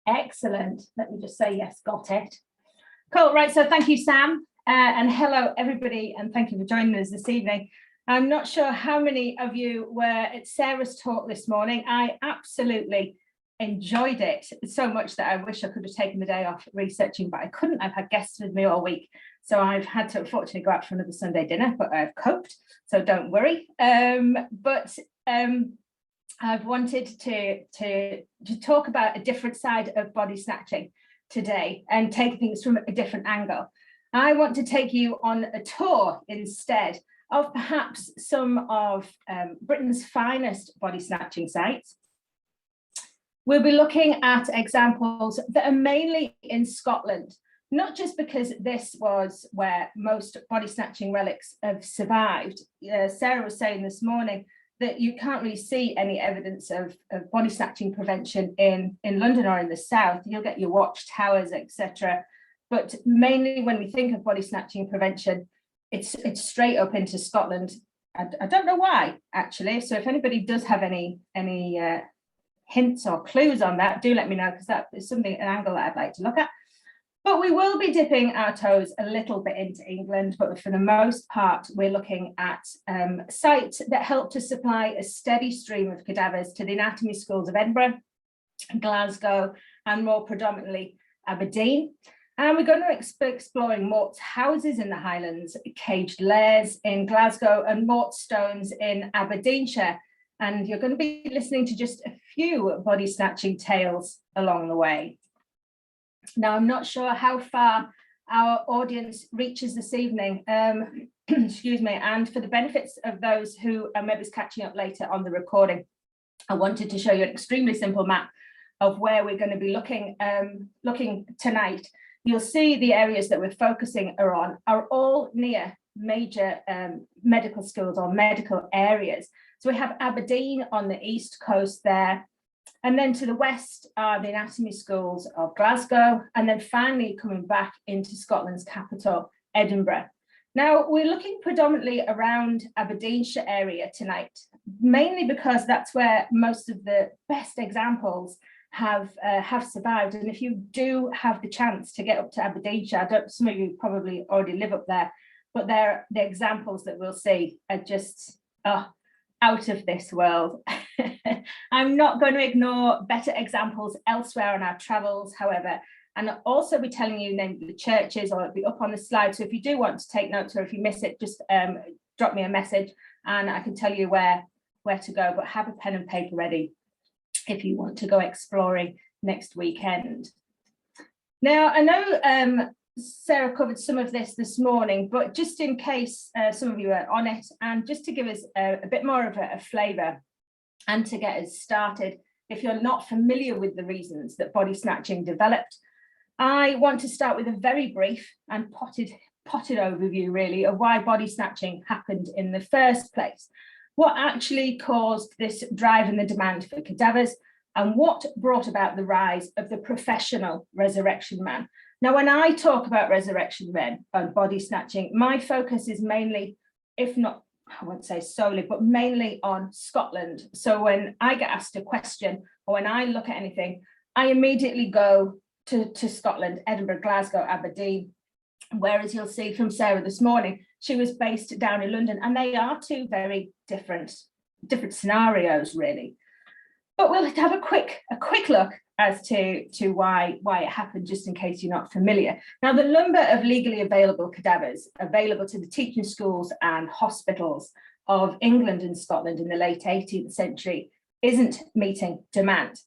Excellent. Let me just say yes, got it. Cool, right, so thank you, Sam, and hello, everybody, and thank you for joining us this evening. I'm not sure how many of you were at Sarah's talk this morning. I absolutely enjoyed it so much that I wish I could have taken the day off researching, but I couldn't. I've had guests with me all week, so I've had to unfortunately go out for another Sunday dinner, but I've coped, so don't worry. I've wanted to talk about a different side of body snatching today and take things from a different angle. I want to take you on a tour instead of perhaps some of Britain's finest body snatching sites. We'll be looking at examples that are mainly in Scotland, not just because this was where most body snatching relics have survived. Sarah was saying this morning that you can't really see any evidence of body snatching prevention in London or in the south. You'll get your watchtowers, etc. But mainly when we think of body snatching prevention, it's straight up into Scotland. I don't know why, actually. So if anybody does have any hints or clues on that, do let me know, because that is an angle that I'd like to look at. But we will be dipping our toes a little bit into England, but for the most part, we're looking at sites that help to supply a steady stream of cadavers to the anatomy schools of Edinburgh, Glasgow, and more predominantly Aberdeen. And we're going to be exploring Mort's houses in the Highlands, caged Lairs in Glasgow, and Malt Stones in Aberdeenshire. And you're going to be listening to just a few body snatching tales along the way. Now, I'm not sure how far our audience reaches this evening, excuse me, and for the benefits of those who are maybe catching up later on the recording, I wanted to show you an extremely simple map of where we're going to be looking tonight. You'll see the areas that we're focusing on are all near major medical schools or medical areas. So we have Aberdeen on the east coast there. And then to the west are the anatomy schools of Glasgow, and then finally coming back into Scotland's capital, Edinburgh. Now, we're looking predominantly around Aberdeenshire area tonight, mainly because that's where most of the best examples have survived. And if you do have the chance to get up to Aberdeenshire, some of you probably already live up there, but the examples that we'll see are just out of this world. I'm not going to ignore better examples elsewhere on our travels, however, and I'll also be telling you the name of the churches, or it'll be up on the slide. So if you do want to take notes, or if you miss it, just drop me a message and I can tell you where to go, but have a pen and paper ready if you want to go exploring next weekend. Now, I know Sarah covered some of this morning, but just in case some of you are on it, and just to give us a bit more of a flavour and to get us started, if you're not familiar with the reasons that body snatching developed, I want to start with a very brief and potted overview, really, of why body snatching happened in the first place, what actually caused this drive and the demand for cadavers, and what brought about the rise of the professional resurrection man. Now, when I talk about resurrection men and body snatching, my focus is mainly, if not, I won't say solely, but mainly on Scotland. So when I get asked a question, or when I look at anything, I immediately go to Scotland, Edinburgh, Glasgow, Aberdeen, whereas you'll see from Sarah this morning, she was based down in London, and they are two very different scenarios, really. But we'll have a quick look as to why it happened, just in case you're not familiar. Now, the number of legally available cadavers available to the teaching schools and hospitals of England and Scotland in the late 18th century isn't meeting demand.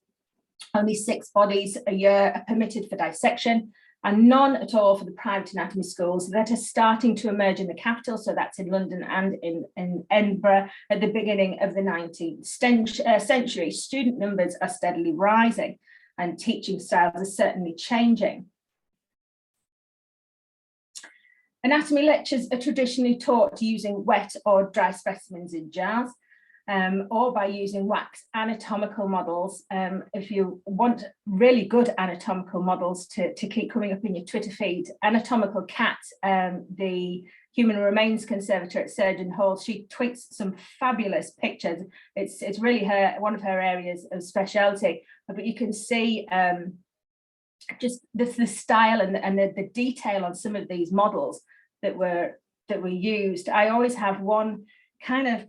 Only 6 bodies a year are permitted for dissection, and none at all for the private anatomy schools that are starting to emerge in the capital. So that's in London and in Edinburgh at the beginning of the 19th century. Student numbers are steadily rising, and teaching styles are certainly changing. Anatomy lectures are traditionally taught using wet or dry specimens in jars, or by using wax anatomical models. If you want really good anatomical models to keep coming up in your Twitter feed, Anatomical Cat, the Human Remains Conservator at Surgeon Hall, she tweets some fabulous pictures. It's really one of her areas of speciality. But you can see just the style and the detail on some of these models that were used. I always have one kind of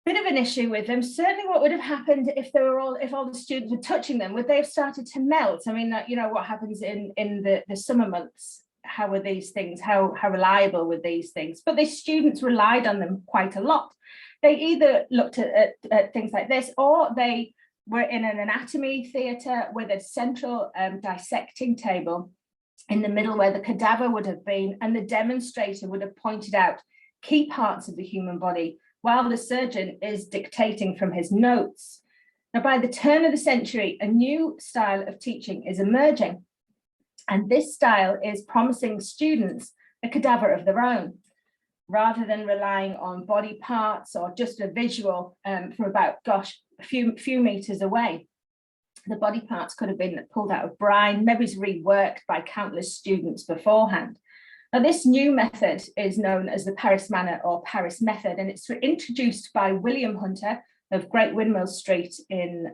bit of an issue with them. Certainly what would have happened if all the students were touching them, would they have started to melt? I mean, you know, what happens in the summer months? How were these things, how reliable were these things? But the students relied on them quite a lot. They either looked at things like this, or they were in an anatomy theatre with a central dissecting table in the middle where the cadaver would have been, and the demonstrator would have pointed out key parts of the human body while the surgeon is dictating from his notes. Now, by the turn of the century, a new style of teaching is emerging, and this style is promising students a cadaver of their own, rather than relying on body parts or just a visual from about, a few meters away. The body parts could have been pulled out of brine, maybe reworked by countless students beforehand. Now, this new method is known as the Paris Manor or Paris method, and it's introduced by William Hunter of Great Windmill Street in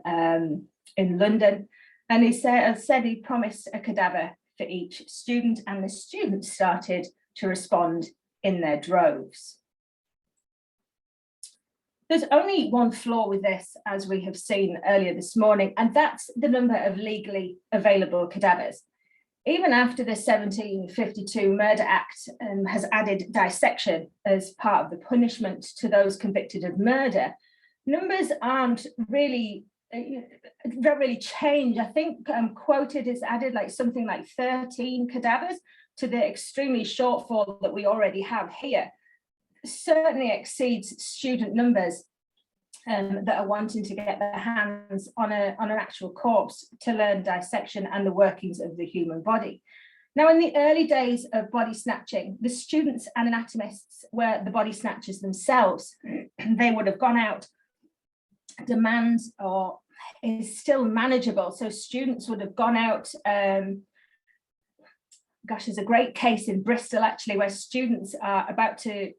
London. And he said he promised a cadaver for each student, and the students started to respond in their droves. There's only one flaw with this, as we have seen earlier this morning, and that's the number of legally available cadavers. Even after the 1752 Murder Act has added dissection as part of the punishment to those convicted of murder, numbers aren't really, don't really change. I think quoted is added like something like 13 cadavers to the extremely shortfall that we already have here. Certainly exceeds student numbers that are wanting to get their hands on an actual corpse to learn dissection and the workings of the human body. Now, in the early days of body snatching, the students and anatomists were the body snatchers themselves. They would have gone out, demands or is still manageable. So students would have gone out, gosh, there's a great case in Bristol actually where students are about to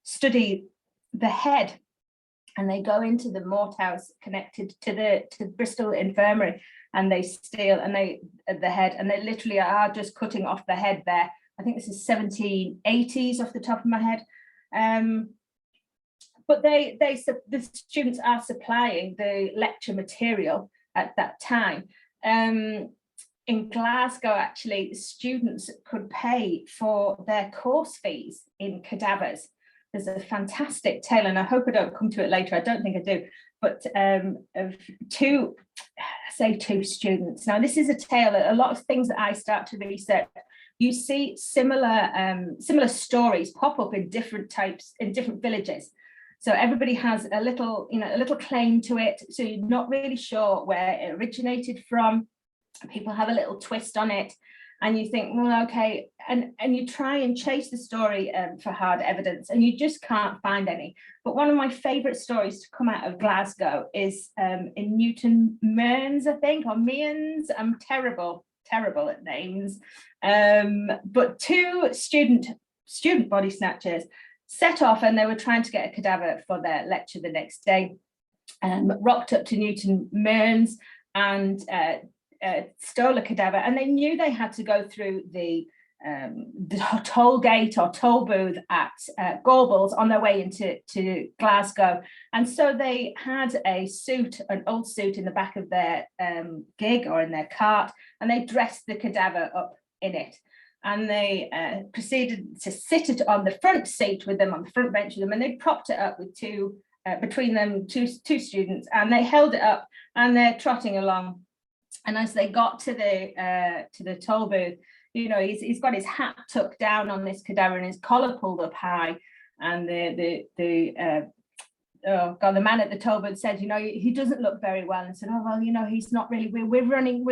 study the head, and they go into the Morthouse connected to Bristol Infirmary, and they steal the head, and they literally are just cutting off the head there. I think this is 1780s off the top of my head. But the students are supplying the lecture material at that time. In Glasgow, actually, students could pay for their course fees in cadavers. There's a fantastic tale, and I hope I don't come to it later. I don't think I do, but of two students. Now, this is a tale that a lot of things that I start to research, you see similar stories pop up in different types, in different villages. So everybody has a little claim to it. So you're not really sure where it originated from. People have a little twist on it, and you think, well, okay, and you try and chase the story for hard evidence, and you just can't find any. But one of my favourite stories to come out of Glasgow is in Newton Mearns, I think, or Mearns. I'm terrible at names. But two student body snatchers set off, and they were trying to get a cadaver for their lecture the next day. Rocked up to Newton Mearns and stole a cadaver, and they knew they had to go through the toll gate or toll booth at Gorbals on their way into Glasgow. And so they had an old suit in the back of their gig or in their cart, and they dressed the cadaver up in it. And they proceeded to sit it on the front seat with them, on the front bench with them, and they propped it up with between them two students, and they held it up, and they're trotting along. And as they got to the toll booth, you know, he's got his hat tucked down on this cadaver and his collar pulled up high. And the man at the toll booth said, you know, he doesn't look very well, and said, oh well, you know, he's not really. We're running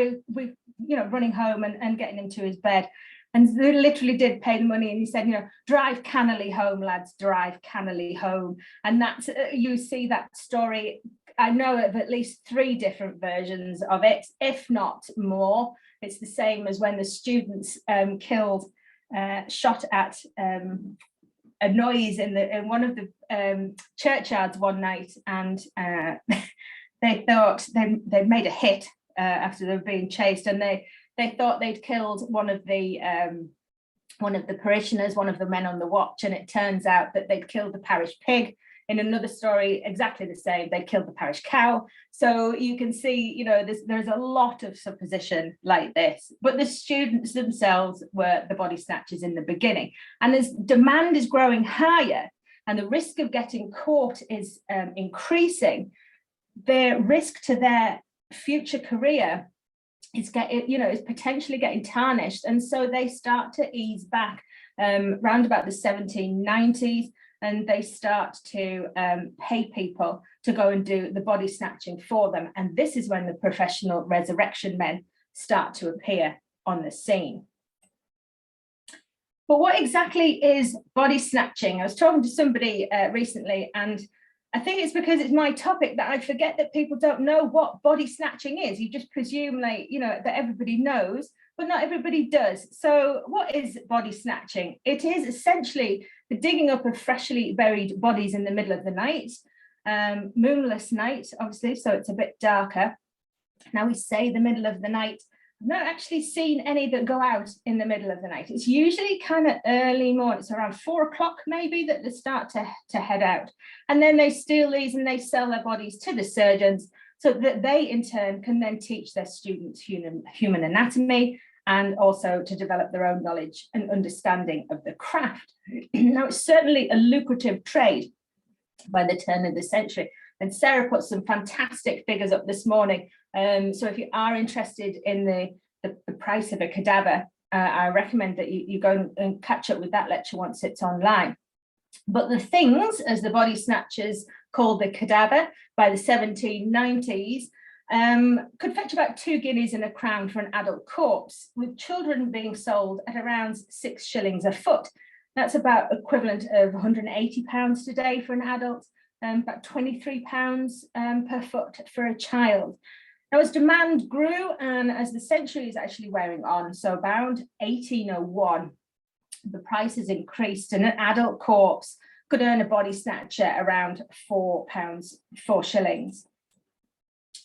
home and getting him to his bed. And they literally did pay the money, and he said, you know, drive cannily home, lads, drive cannily home. And that's you see that story. I know of at least 3 different versions of it, if not more. It's the same as when the students shot at a noise in one of the churchyards one night, and they thought they made a hit after they were being chased, and they thought they'd killed one of the parishioners, one of the men on the watch, and it turns out that they'd killed the parish pig. In another story, exactly the same, they killed the parish cow. So you can see, you know, there's a lot of supposition like this, but the students themselves were the body snatchers in the beginning. And as demand is growing higher and the risk of getting caught is increasing, the risk to their future career is potentially getting tarnished. And so they start to ease back round about the 1790s. And they start to pay people to go and do the body snatching for them. And this is when the professional resurrection men start to appear on the scene. But what exactly is body snatching? I was talking to somebody recently, and I think it's because it's my topic that I forget that people don't know what body snatching is. You just presume, like, you know, that everybody knows, but not everybody does. So what is body snatching? It is essentially the digging up of freshly buried bodies in the middle of the night, moonless night, obviously, so it's a bit darker. Now we say the middle of the night. I've not actually seen any that go out in the middle of the night. It's usually kind of early morning. It's around 4 o'clock maybe that they start to head out. And then they steal these and they sell their bodies to the surgeons so that they in turn can then teach their students human anatomy and also to develop their own knowledge and understanding of the craft. Now, it's certainly a lucrative trade by the turn of the century. And Sarah put some fantastic figures up this morning. So if you are interested in the price of a cadaver, I recommend that you go and catch up with that lecture once it's online. But the things, as the body snatchers called the cadaver by the 1790s, could fetch about 2 guineas and a crown for an adult corpse, with children being sold at around 6 shillings a foot. That's about equivalent of £180 today for an adult, about £23 per foot for a child. Now, as demand grew and as the century is actually wearing on, so around 1801, the prices increased and an adult corpse could earn a body snatcher around £4, 4 shillings.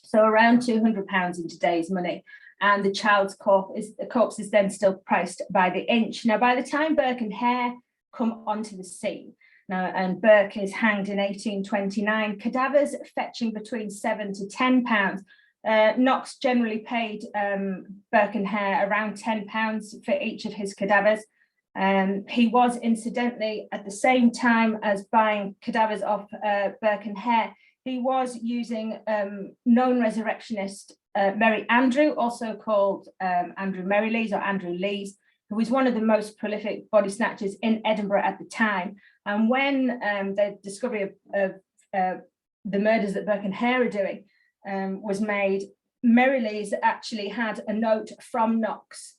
So around £200 in today's money. And the child's corpse is then still priced by the inch. Now, by the time Burke and Hare come onto the scene, now, and Burke is hanged in 1829, cadavers fetching between £7 to £10. Knox generally paid Burke and Hare around £10 for each of his cadavers. He was incidentally, at the same time as buying cadavers off Burke and Hare, he was using known resurrectionist Merry Andrew, also called Andrew Merrylees or Andrew Lees, who was one of the most prolific body snatchers in Edinburgh at the time. And when the discovery of the murders that Burke and Hare are doing was made, Merrylees actually had a note from Knox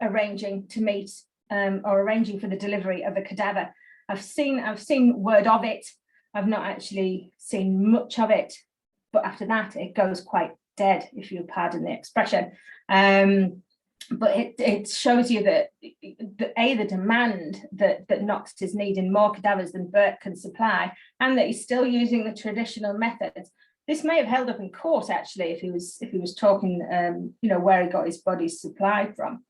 arranging to meet or arranging for the delivery of a cadaver. I've seen word of it. I've not actually seen much of it, but after that it goes quite dead, if you pardon the expression. But it shows you that the demand that Knox is needing more cadavers than Burke can supply, and that he's still using the traditional methods. This may have held up in court actually if he was talking, where he got his bodies supplied from.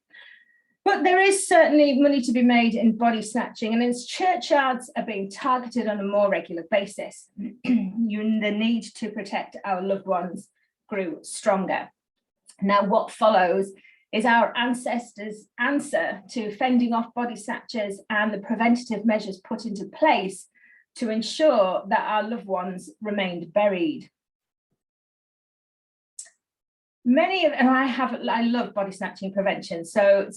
But there is certainly money to be made in body snatching, and as churchyards are being targeted on a more regular basis, the need to protect our loved ones grew stronger. Now, what follows is our ancestors' answer to fending off body snatchers and the preventative measures put into place to ensure that our loved ones remained buried. I love body snatching prevention. So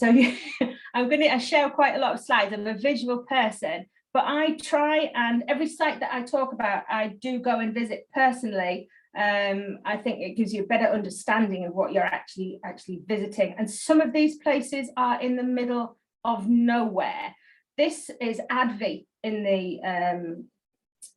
I share quite a lot of slides. I'm a visual person, but I try, and every site that I talk about, I do go and visit personally. I think it gives you a better understanding of what you're actually visiting. And some of these places are in the middle of nowhere. This is Advie in the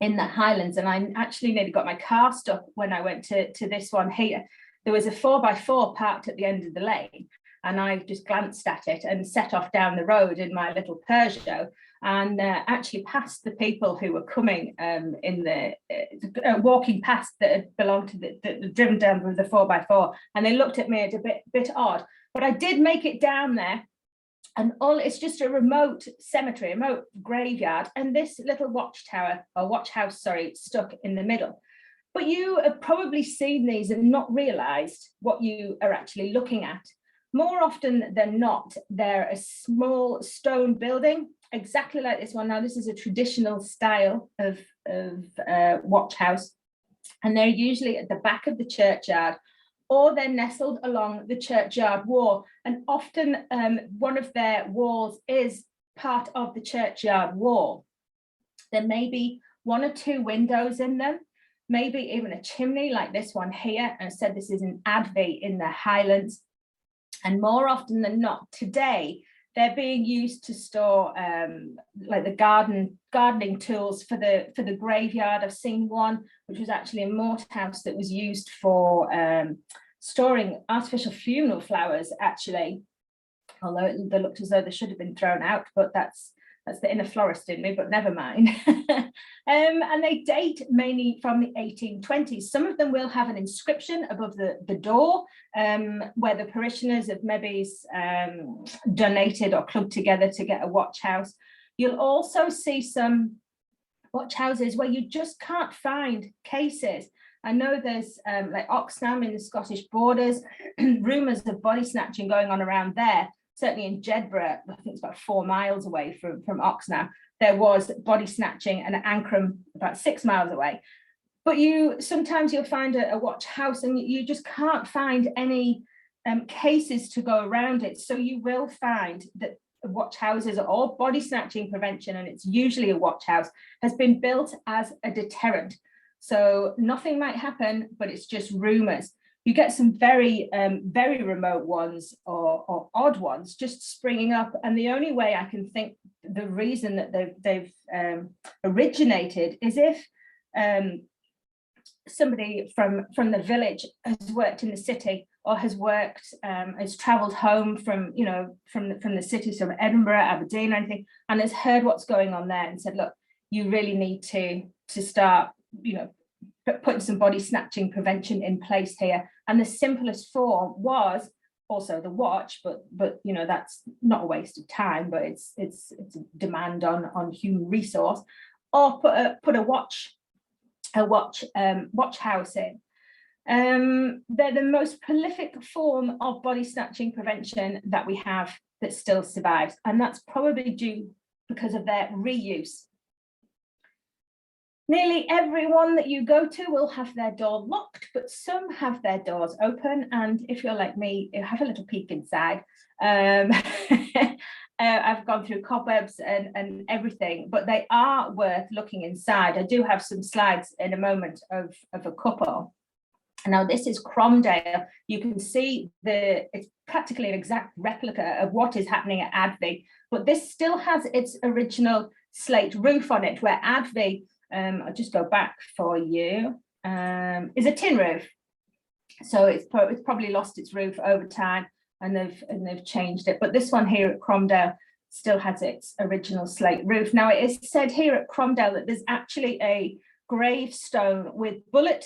Highlands, and I actually nearly got my car stuck when I went to this one here. There was a 4x4 parked at the end of the lane, and I just glanced at it and set off down the road in my little Peugeot, and actually passed the people who were coming walking past that had belonged to the driven down with the 4x4, and they looked at me a bit odd. But I did make it down there, and it's just a remote cemetery, a remote graveyard, and this little watch house, stuck in the middle. But you have probably seen these and not realised what you are actually looking at. More often than not, they're a small stone building, exactly like this one. Now, this is a traditional style of watch house, and they're usually at the back of the churchyard, or they're nestled along the churchyard wall. And often one of their walls is part of the churchyard wall. There may be 1 or 2 windows in them, maybe even a chimney like this one here. And I said this is an Udly in the Highlands. And more often than not, today, they're being used to store like the gardening tools for the graveyard. I've seen one which was actually a Mortsafes that was used for storing artificial funeral flowers, actually, although they looked as though they should have been thrown out, but that's the inner florist in me, but never mind. And they date mainly from the 1820s. Some of them will have an inscription above the door, where the parishioners have maybe donated or clubbed together to get a watch house. You'll also see some watch houses where you just can't find cases. I know there's like Oxnam in the Scottish borders, rumours of body snatching going on around there. Certainly in Jedburgh, I think it's about 4 miles away from Oxnam, there was body snatching, and Ancram about 6 miles away. But sometimes you'll find a watch house and you just can't find any cases to go around it. So you will find that watch houses or body snatching prevention, and it's usually a watch house, has been built as a deterrent. So nothing might happen, but it's just rumours. You get some very remote ones or odd ones just springing up. And the only way I can think the reason that they've originated is if somebody from the village has worked in the city, or has travelled home from the city, so Edinburgh, Aberdeen, or anything, and has heard what's going on there and said, look, you really need to start, putting some body snatching prevention in place here. And the simplest form was also the watch, but that's not a waste of time, but it's a demand on human resource, or put a watch house in. They're the most prolific form of body snatching prevention that we have that still survives, and that's probably due because of their reuse. Nearly everyone that you go to will have their door locked, but some have their doors open. And if you're like me, you have a little peek inside. I've gone through cobwebs and everything, but they are worth looking inside. I do have some slides in a moment of a couple. Now, this is Crom Dagger. You can see it's practically an exact replica of what is happening at Udly, but this still has its original slate roof on it, where Udly, I'll just go back for you, is a tin roof. So it's probably lost its roof over time, and they've changed it. But this one here at Cromdale still has its original slate roof. Now, it is said here at Cromdale that there's actually a gravestone with bullet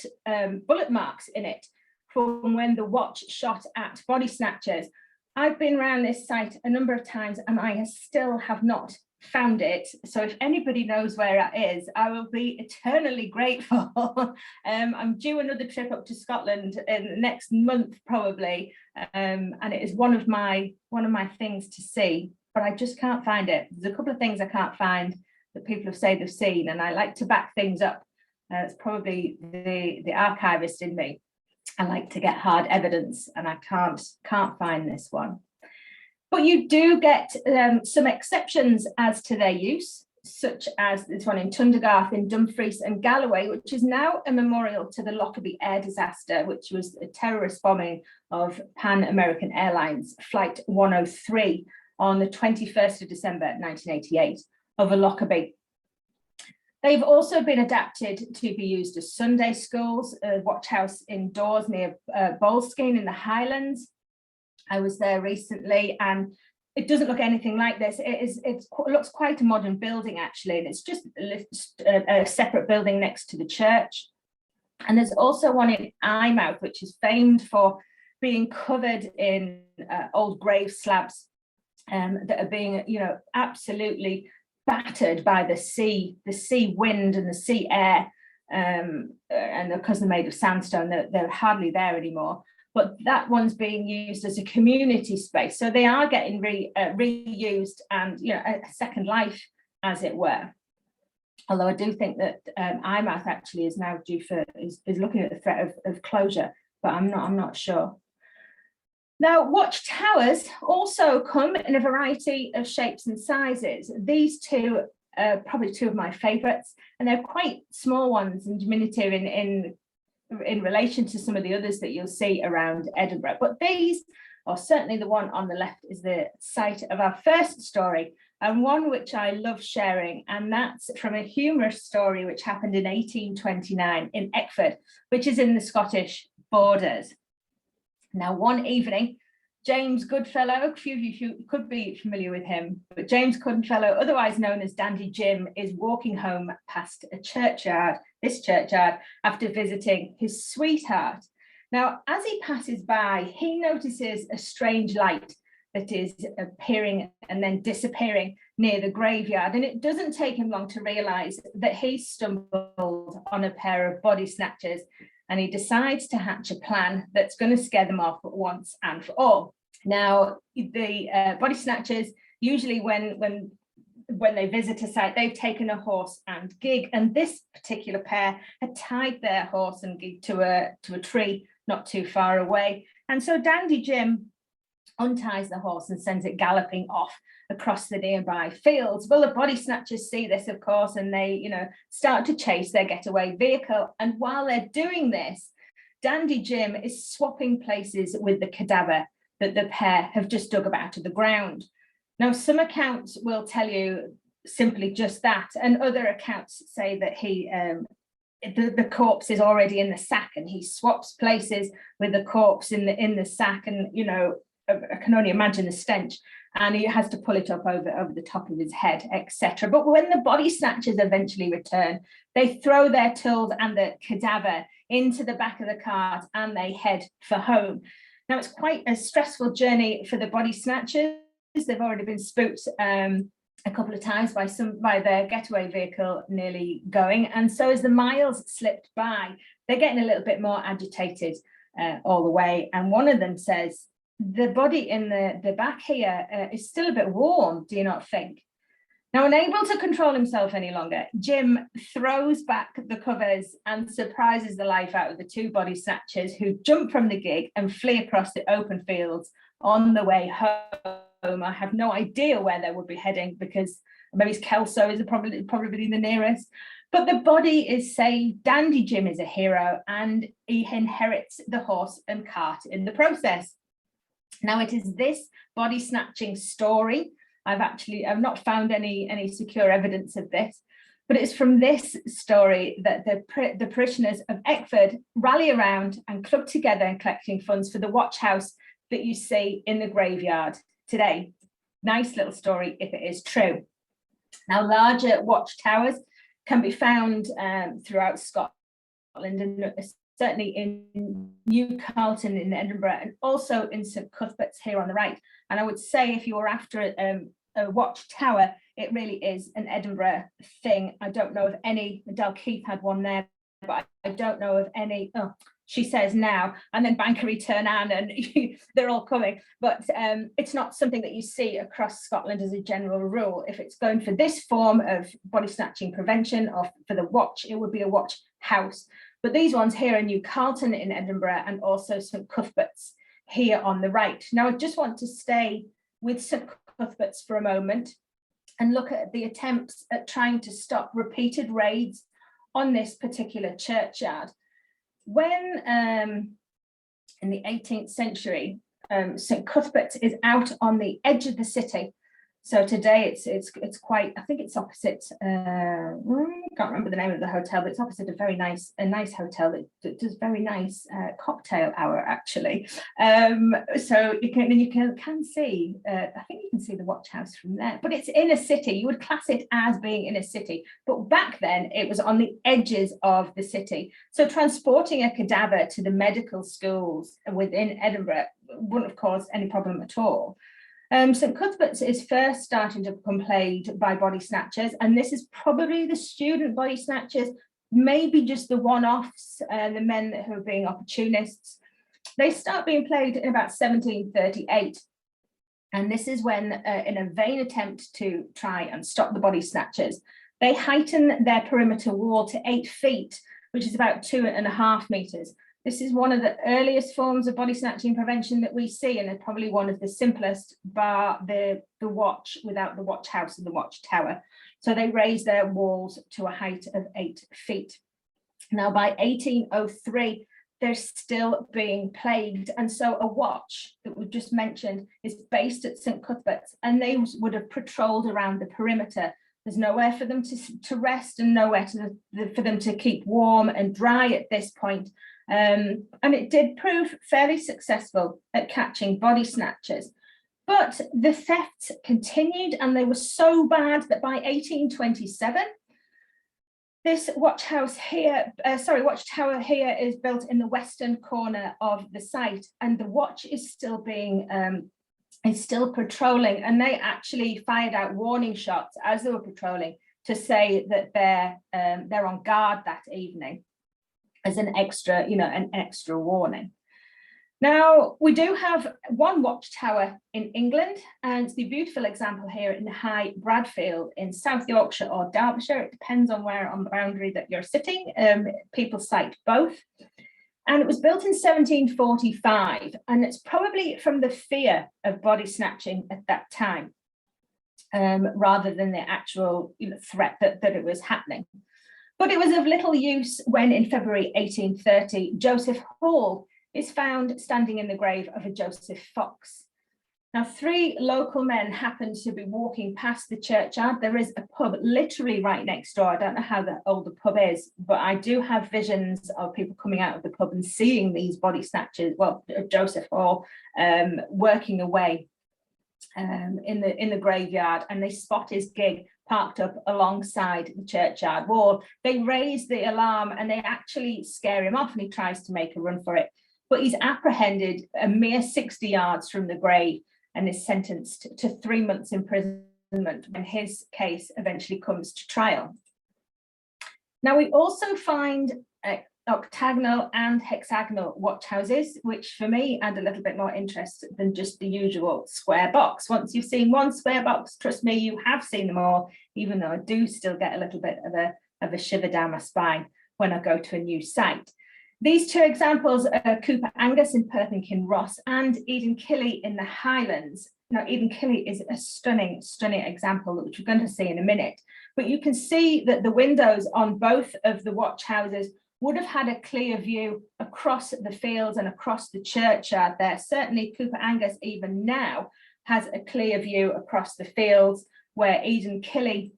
marks in it from when the watch shot at body snatchers. I've been around this site a number of times and I still have not found it. So if anybody knows where it is, I will be eternally grateful. I'm due another trip up to Scotland in next month probably, and it is one of my things to see, but I just can't find it. There's a couple of things I can't find that people have said they've seen, and I like to back things up. It's probably the archivist in me. I like to get hard evidence, and I can't find this one. But you do get some exceptions as to their use, such as this one in Tundergarth, in Dumfries and Galloway, which is now a memorial to the Lockerbie air disaster, which was a terrorist bombing of Pan American Airlines Flight 103 on the 21st of December 1988 over Lockerbie. They've also been adapted to be used as Sunday schools, a watch house indoors near Boleskine in the Highlands, I was there recently, and it doesn't look anything like this. It looks quite a modern building, actually, and it's just a separate building next to the church. And there's also one in Eyemouth, which is famed for being covered in old grave slabs that are being, absolutely battered by the sea wind and the sea air. And because they're made of sandstone, they're hardly there anymore. But that one's being used as a community space. So they are getting reused and, a second life, as it were. Although I do think that Eyemouth actually is now due for, is looking at the threat of closure, but I'm not sure. Now, watchtowers also come in a variety of shapes and sizes. These two are probably two of my favourites, and they're quite small ones and diminutive in relation to some of the others that you'll see around Edinburgh. But these, or certainly the one on the left, is the site of our first story, and one which I love sharing, and that's from a humorous story which happened in 1829 in Eckford, which is in the Scottish borders. Now, one evening, James Goodfellow, a few of you could be familiar with him, but James Goodfellow, otherwise known as Dandy Jim, is walking home past this churchyard, after visiting his sweetheart. Now, as he passes by, he notices a strange light that is appearing and then disappearing near the graveyard. And it doesn't take him long to realise that he stumbled on a pair of body snatchers, and he decides to hatch a plan that's going to scare them off once and for all. Now, the body snatchers, usually when they visit a site, they've taken a horse and gig, and this particular pair had tied their horse and gig to a tree not too far away. And so Dandy Jim unties the horse and sends it galloping off across the nearby fields. Well, the body snatchers see this, of course, and they, start to chase their getaway vehicle. And while they're doing this, Dandy Jim is swapping places with the cadaver that the pair have just dug up out of the ground. Now, some accounts will tell you simply just that, and other accounts say that the corpse is already in the sack, and he swaps places with the corpse in the sack, and I can only imagine the stench, and he has to pull it up over the top of his head, etc. But when the body snatchers eventually return, they throw their tools and the cadaver into the back of the cart, and they head for home. Now, it's quite a stressful journey for the body snatchers. They've already been spooked a couple of times by their getaway vehicle nearly going, and so as the miles slipped by, they're getting a little bit more agitated all the way. And one of them says, "The body in the back here is still a bit warm, do you not think?" Now, unable to control himself any longer, Jim throws back the covers and surprises the life out of the two body snatchers, who jump from the gig and flee across the open fields on the way home. I have no idea where they would be heading, because maybe Kelso is probably the nearest. But the body is saved. Dandy Jim is a hero, and he inherits the horse and cart in the process. Now, it is this body snatching story. I've not found any secure evidence of this, but it's from this story that the parishioners of Eckford rally around and club together in collecting funds for the watch house that you see in the graveyard today. Nice little story if it is true. Now, larger watchtowers can be found throughout Scotland, and certainly in New Carlton in Edinburgh, and also in St Cuthbert's here on the right. And I would say, if you were after a watchtower, it really is an Edinburgh thing. I don't know of any. Dalkeith had one there, but I don't know of any. Oh, she says now, and then Bankery turn on, and they're all coming. But it's not something that you see across Scotland as a general rule. If it's going for this form of body snatching prevention, or for the watch, it would be a watch house. But these ones here in New Carlton in Edinburgh, and also St Cuthbert's here on the right. Now, I just want to stay with St Cuthbert's for a moment and look at the attempts at trying to stop repeated raids on this particular churchyard. When in the 18th century, St Cuthbert's is out on the edge of the city, So today it's quite, I think it's opposite, can't remember the name of the hotel, but it's opposite a nice hotel that does very nice cocktail hour actually. So you can see, I think you can see the watch house from there, but it's in a city. You would class it as being in a city, but back then it was on the edges of the city. So transporting a cadaver to the medical schools within Edinburgh wouldn't have caused any problem at all. St Cuthbert's is first starting to become plagued by body snatchers, and this is probably the student body snatchers, maybe just the one-offs, the men who are being opportunists. They start being plagued in about 1738, and this is when, in a vain attempt to try and stop the body snatchers, they heighten their perimeter wall to 8 feet, which is about 2.5 meters. This is one of the earliest forms of body snatching prevention that we see, and it's probably one of the simplest, bar the watch without the watch house and the watch tower. So they raise their walls to a height of 8 feet. Now by 1803, they're still being plagued. And so a watch that we've just mentioned is based at St Cuthbert's, and they would have patrolled around the perimeter. There's nowhere for them to rest and nowhere for them to keep warm and dry at this point. And it did prove fairly successful at catching body snatchers. But the thefts continued, and they were so bad that by 1827, this watch tower here is built in the western corner of the site, and the watch is still patrolling, and they actually fired out warning shots as they were patrolling to say that they're on guard that evening, as an extra, an extra warning. Now, we do have one watchtower in England, and it's the beautiful example here in High Bradfield in South Yorkshire or Derbyshire. It depends on where on the boundary that you're sitting. People cite both. And it was built in 1745, and it's probably from the fear of body snatching at that time, rather than the actual threat that it was happening. But it was of little use when in February 1830, Joseph Hall is found standing in the grave of a Joseph Fox. Now, 3 local men happened to be walking past the churchyard. There is a pub literally right next door. I don't know how old the pub is, but I do have visions of people coming out of the pub and seeing these body snatchers, well, Joseph Hall, working away in the graveyard, and they spot his gig parked up alongside the churchyard wall. They raise the alarm and they actually scare him off, and he tries to make a run for it. But he's apprehended a mere 60 yards from the grave and is sentenced to 3 months imprisonment when his case eventually comes to trial. Now, we also find octagonal and hexagonal watch houses, which for me add a little bit more interest than just the usual square box. Once you've seen one square box, trust me, you have seen them all, even though I do still get a little bit of a shiver down my spine when I go to a new site. These 2 examples are Cooper Angus in Perthinkin Ross and Eden Killy in the Highlands. Now, Eden Killy is a stunning, stunning example, which we're going to see in a minute. But you can see that the windows on both of the watch houses would have had a clear view across the fields and across the churchyard there. Certainly Cooper Angus even now has a clear view across the fields, where Eden Killy,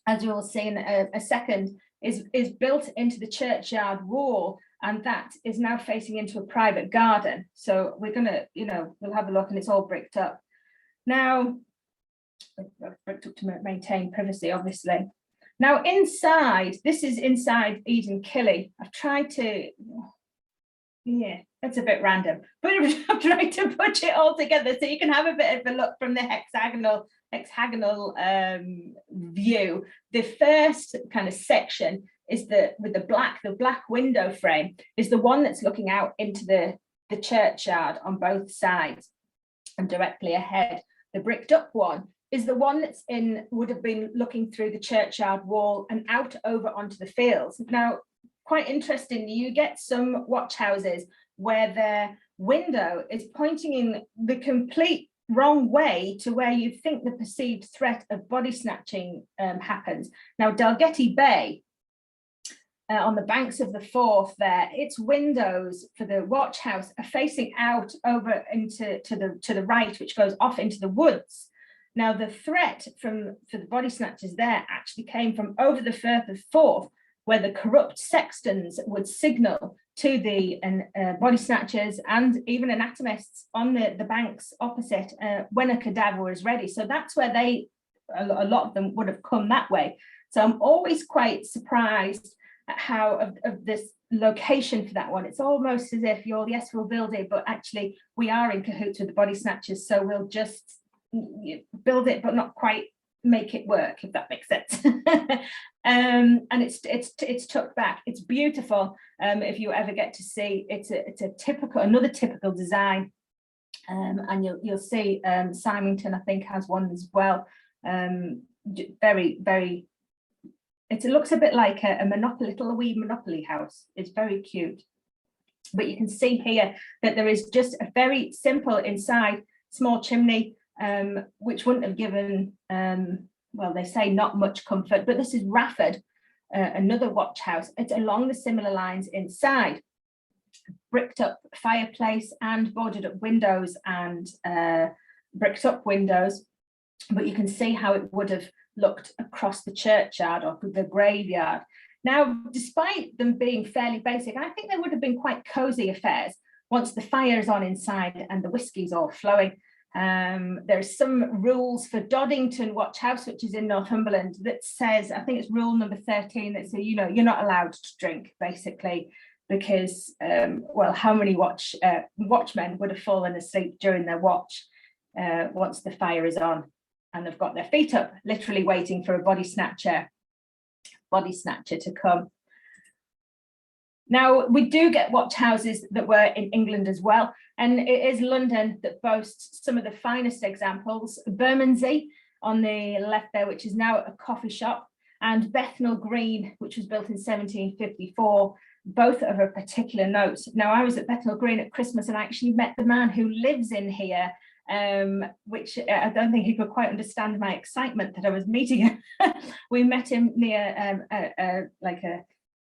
as you'll see in a second, is built into the churchyard wall, and that is now facing into a private garden. So we're gonna, we'll have a look, and it's all bricked up. Now, bricked up to maintain privacy, obviously. Now inside, this is inside Eden Killy. I've tried to, that's a bit random, but I've tried to put it all together so you can have a bit of a look from the hexagonal view. The first kind of section is with the black window frame is the one that's looking out into the churchyard on both sides and directly ahead. The bricked up one is the one that's would have been looking through the churchyard wall and out over onto the fields. Now, quite interestingly, you get some watch houses where their window is pointing in the complete wrong way to where you think the perceived threat of body snatching happens. Now, Dalgety Bay, on the banks of the Forth there, its windows for the watch house are facing out over into the right, which goes off into the woods. Now, the threat for the body snatchers there actually came from over the Firth of Forth, where the corrupt sextons would signal to the body snatchers and even anatomists on the banks opposite when a cadaver was ready. So that's where a lot of them would have come that way. So I'm always quite surprised at how of this location for that one. It's almost as if yes, we'll build it, but actually we are in cahoots with the body snatchers, so we'll just build it but not quite make it work, if that makes sense. And it's tucked back. It's beautiful. If you ever get to see, it's another typical design, and you'll see Symington, I think, has one as well. Very, very. It looks a bit like a Monopoly, little wee Monopoly house. It's very cute. But you can see here that there is just a very simple inside, small chimney, which wouldn't have given, well, they say not much comfort, but this is Rafford, another watch house. It's along the similar lines inside. Bricked up fireplace and boarded up windows and bricked up windows. But you can see how it would have looked across the churchyard or the graveyard. Now, despite them being fairly basic, I think they would have been quite cosy affairs once the fire is on inside and the whiskey's all flowing. There's some rules for Doddington Watch House, which is in Northumberland, that says, I think it's rule number 13, that says, you're not allowed to drink, basically, because, well, how many watchmen would have fallen asleep during their watch once the fire is on? And they've got their feet up, literally waiting for a body snatcher to come. Now, we do get watch houses that were in England as well, and it is London that boasts some of the finest examples. Bermondsey on the left there, which is now a coffee shop, and Bethnal Green, which was built in 1754, both of a particular note. Now, I was at Bethnal Green at Christmas and I actually met the man who lives in here, which I don't think he could quite understand my excitement that I was meeting him. We met him near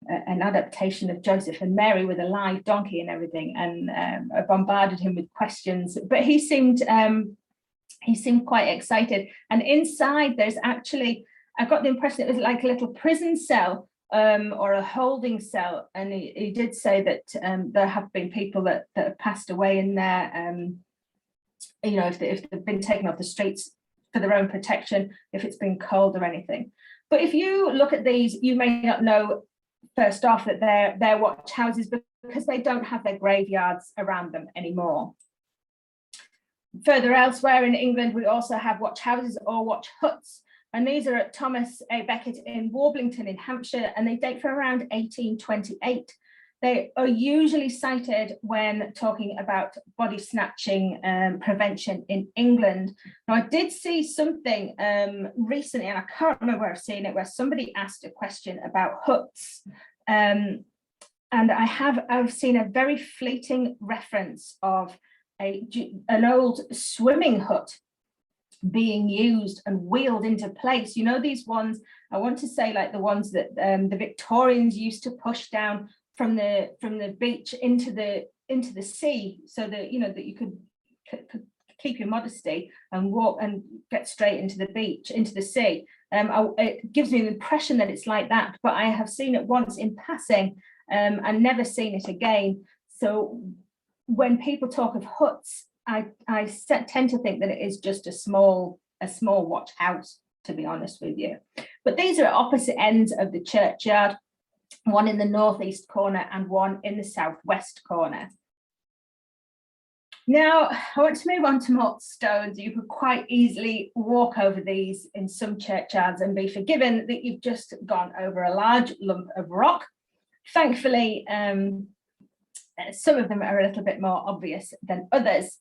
an adaptation of Joseph and Mary with a live donkey and everything, and I bombarded him with questions, but he seemed quite excited. And inside there's actually, I got the impression it was like a little prison cell or a holding cell, and he did say that there have been people that have passed away in there, if they've been taken off the streets for their own protection, if it's been cold or anything. But if you look at these, you may not know first off that they're watch houses because they don't have their graveyards around them anymore. Further elsewhere in England, we also have watch houses or watch huts, and these are at Thomas A. Becket in Warblington in Hampshire, and they date from around 1828. They are usually cited when talking about body snatching prevention in England. Now, I did see something recently, and I can't remember where I've seen it, where somebody asked a question about huts. And I've seen a very fleeting reference of an old swimming hut being used and wheeled into place. You know, these ones, I want to say like the ones that the Victorians used to push down from the beach into the sea, so that that you could keep your modesty and walk and get straight into the beach, into the sea. It gives me the impression that it's like that, but I have seen it once in passing and never seen it again. So when people talk of huts, I tend to think that it is just a small watch house, to be honest with you. But these are at opposite ends of the churchyard, one in the northeast corner and one in the southwest corner. Now, I want to move on to Malt Stones. You could quite easily walk over these in some churchyards and be forgiven that you've just gone over a large lump of rock. Thankfully, some of them are a little bit more obvious than others.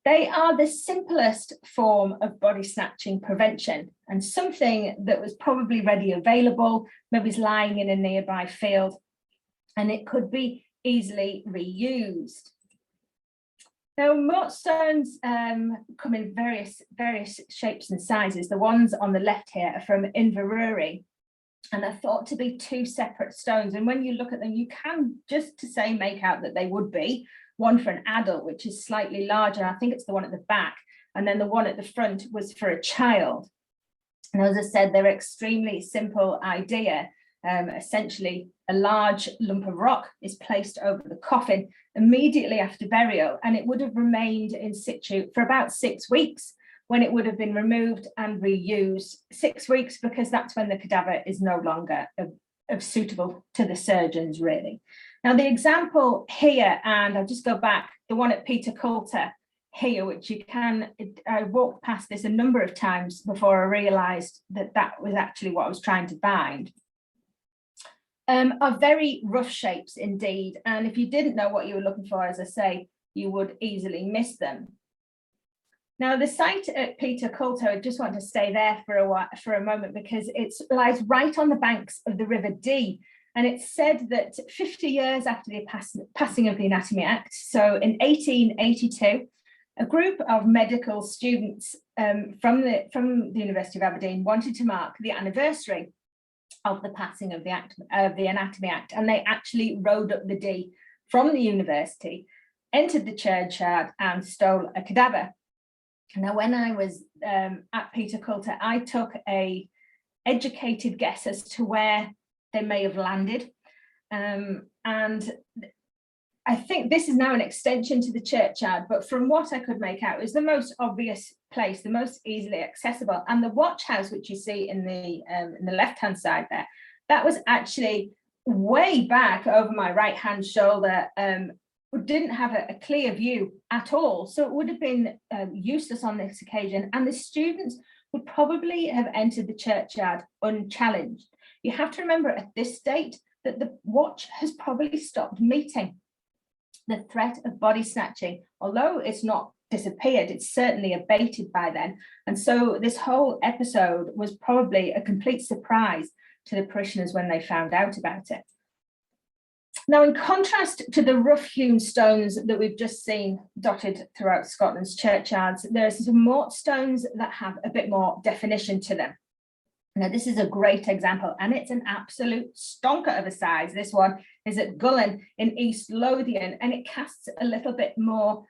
They are the simplest form of body snatching prevention, and something that was probably ready available, maybe is lying in a nearby field, and it could be easily reused. Now, Malt Stones come in various shapes and sizes. The ones on the left here are from Inverurie, and are thought to be two separate stones. And when you look at them, you can just to say make out that they would be one for an adult, which is slightly larger. I think it's the one at the back, and then the one at the front was for a child. And as I said, they're extremely simple idea. Essentially, a large lump of rock is placed over the coffin immediately after burial, and it would have remained in situ for about 6 weeks, when it would have been removed and reused. 6 weeks, because that's when the cadaver is no longer suitable to the surgeons, really. Now, the example here, and I'll just go back, the one at Peter Coulter here, which you can, I walked past this a number of times before I realised that that was actually what I was trying to find. Are very rough shapes indeed, and if you didn't know what you were looking for, as I say, you would easily miss them. Now, the site at Peter Coulter, I just want to stay there for a moment, because it lies right on the banks of the River Dee, and it's said that 50 years after the passing of the Anatomy Act, so in 1882, a group of medical students from the University of Aberdeen wanted to mark the anniversary of the passing of the Anatomy Act, and they actually rowed up the Dee from the university, entered the churchyard, and stole a cadaver. Now, when I was at Peter Coulter, I took a educated guess as to where they may have landed, and I think this is now an extension to the churchyard, but from what I could make out, it was the most obvious place, the most easily accessible. And the watch house, which you see in the left-hand side there, that was actually way back over my right-hand shoulder. Didn't have a clear view at all, so it would have been useless on this occasion, and the students would probably have entered the churchyard unchallenged. You have to remember at this date that the watch has probably stopped meeting the threat of body snatching. Although it's not disappeared, it's certainly abated by then, and so this whole episode was probably a complete surprise to the parishioners when they found out about it. Now, in contrast to the rough-hewn stones that we've just seen dotted throughout Scotland's churchyards, there's some Malt Stones that have a bit more definition to them. Now, this is a great example, and it's an absolute stonker of a size. This one is at Gullen in East Lothian, and it casts a little bit more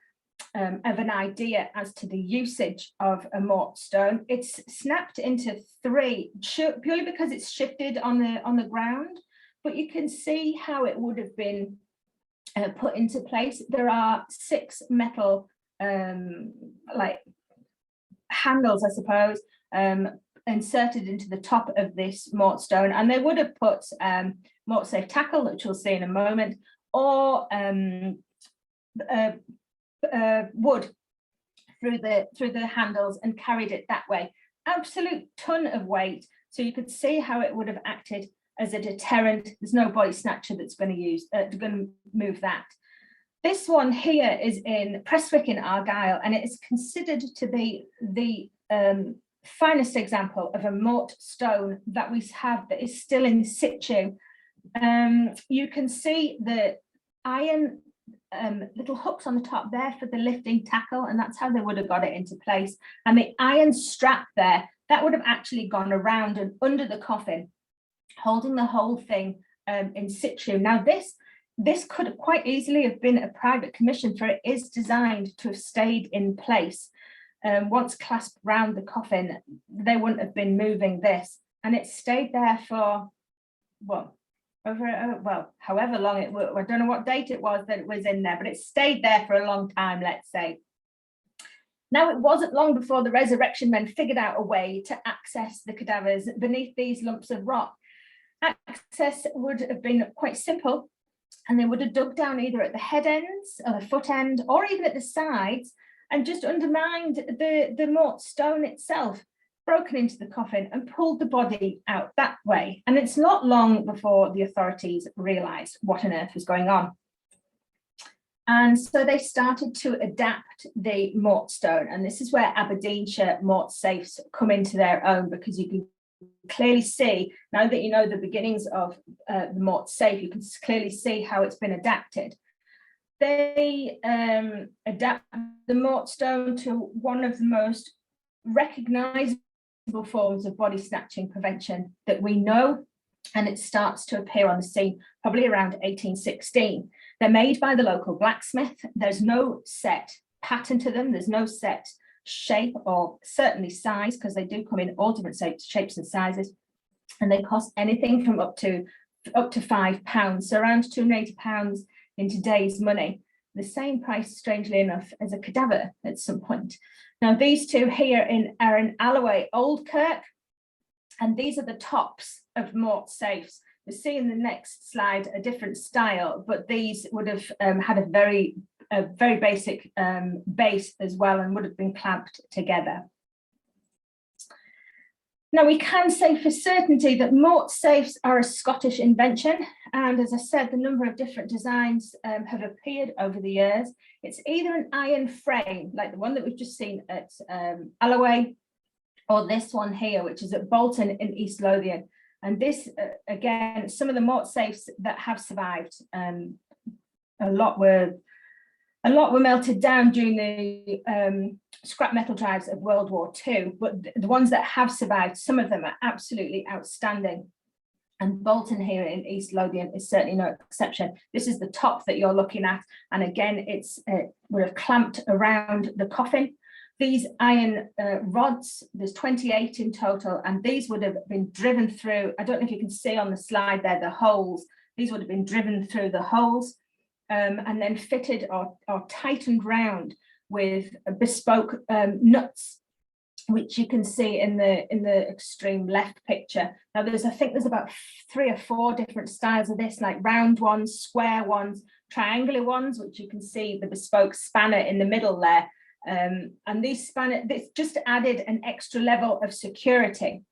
of an idea as to the usage of a Malt Stone. It's snapped into 3 purely because it's shifted on the ground, but you can see how it would have been put into place. There are 6 metal like handles, I suppose, inserted into the top of this Malt Stone, and they would have put Mortsafe tackle, which we'll see in a moment, or wood through the handles and carried it that way. Absolute ton of weight, so you could see how it would have acted as a deterrent. There's no body snatcher that's going to move that. This one here is in Prestwick in Argyll, and it is considered to be the finest example of a Malt Stone that we have that is still in situ. You can see the iron little hooks on the top there for the lifting tackle, and that's how they would have got it into place. And the iron strap there, that would have actually gone around and under the coffin, holding the whole thing in situ. Now, this could quite easily have been a private commission, for it is designed to have stayed in place. Once clasped round the coffin, they wouldn't have been moving this, and it stayed there for, well, however long it was. I don't know what date it was that it was in there, but it stayed there for a long time, let's say. Now, it wasn't long before the resurrection men figured out a way to access the cadavers beneath these lumps of rock. Access would have been quite simple, and they would have dug down either at the head ends or the foot end, or even at the sides, and just undermined the Malt Stone itself, broken into the coffin and pulled the body out that way. And it's not long before the authorities realised what on earth was going on. And so they started to adapt the Malt Stone, and this is where Aberdeenshire Mortsafes come into their own, because you can clearly see, now that you know the beginnings of the Mortsafe, you can clearly see how it's been adapted. They adapt the Malt Stone to one of the most recognisable forms of body snatching prevention that we know, and it starts to appear on the scene probably around 1816. They're made by the local blacksmith. There's no set pattern to them. There's no set shape or certainly size, because they do come in all different shapes and sizes, and they cost anything from up to £5, so around £280 in today's money. The same price, strangely enough, as a cadaver at some point. Now, these two here are in Alloway Old Kirk, and these are the tops of Mortsafes. You'll see in the next slide a different style, but these would have had a very basic base as well, and would have been clamped together. Now, we can say for certainty that Mortsafes are a Scottish invention, and as I said, the number of different designs have appeared over the years. It's either an iron frame, like the one that we've just seen at Alloway, or this one here, which is at Bolton in East Lothian. And this, again, some of the Mortsafes that have survived, a lot were melted down during the scrap metal drives of World War II, but the ones that have survived, some of them are absolutely outstanding. And Bolton here in East Lothian is certainly no exception. This is the top that you're looking at. And again, it would have clamped around the coffin. These iron rods, there's 28 in total, and these would have been driven through, I don't know if you can see on the slide there, the holes. These would have been driven through the holes and then fitted or tightened round with bespoke nuts, which you can see in the extreme left picture. Now, I think there's about 3 or 4 different styles of this, like round ones, square ones, triangular ones, which you can see the bespoke spanner in the middle there. And these spanner, this just added an extra level of security.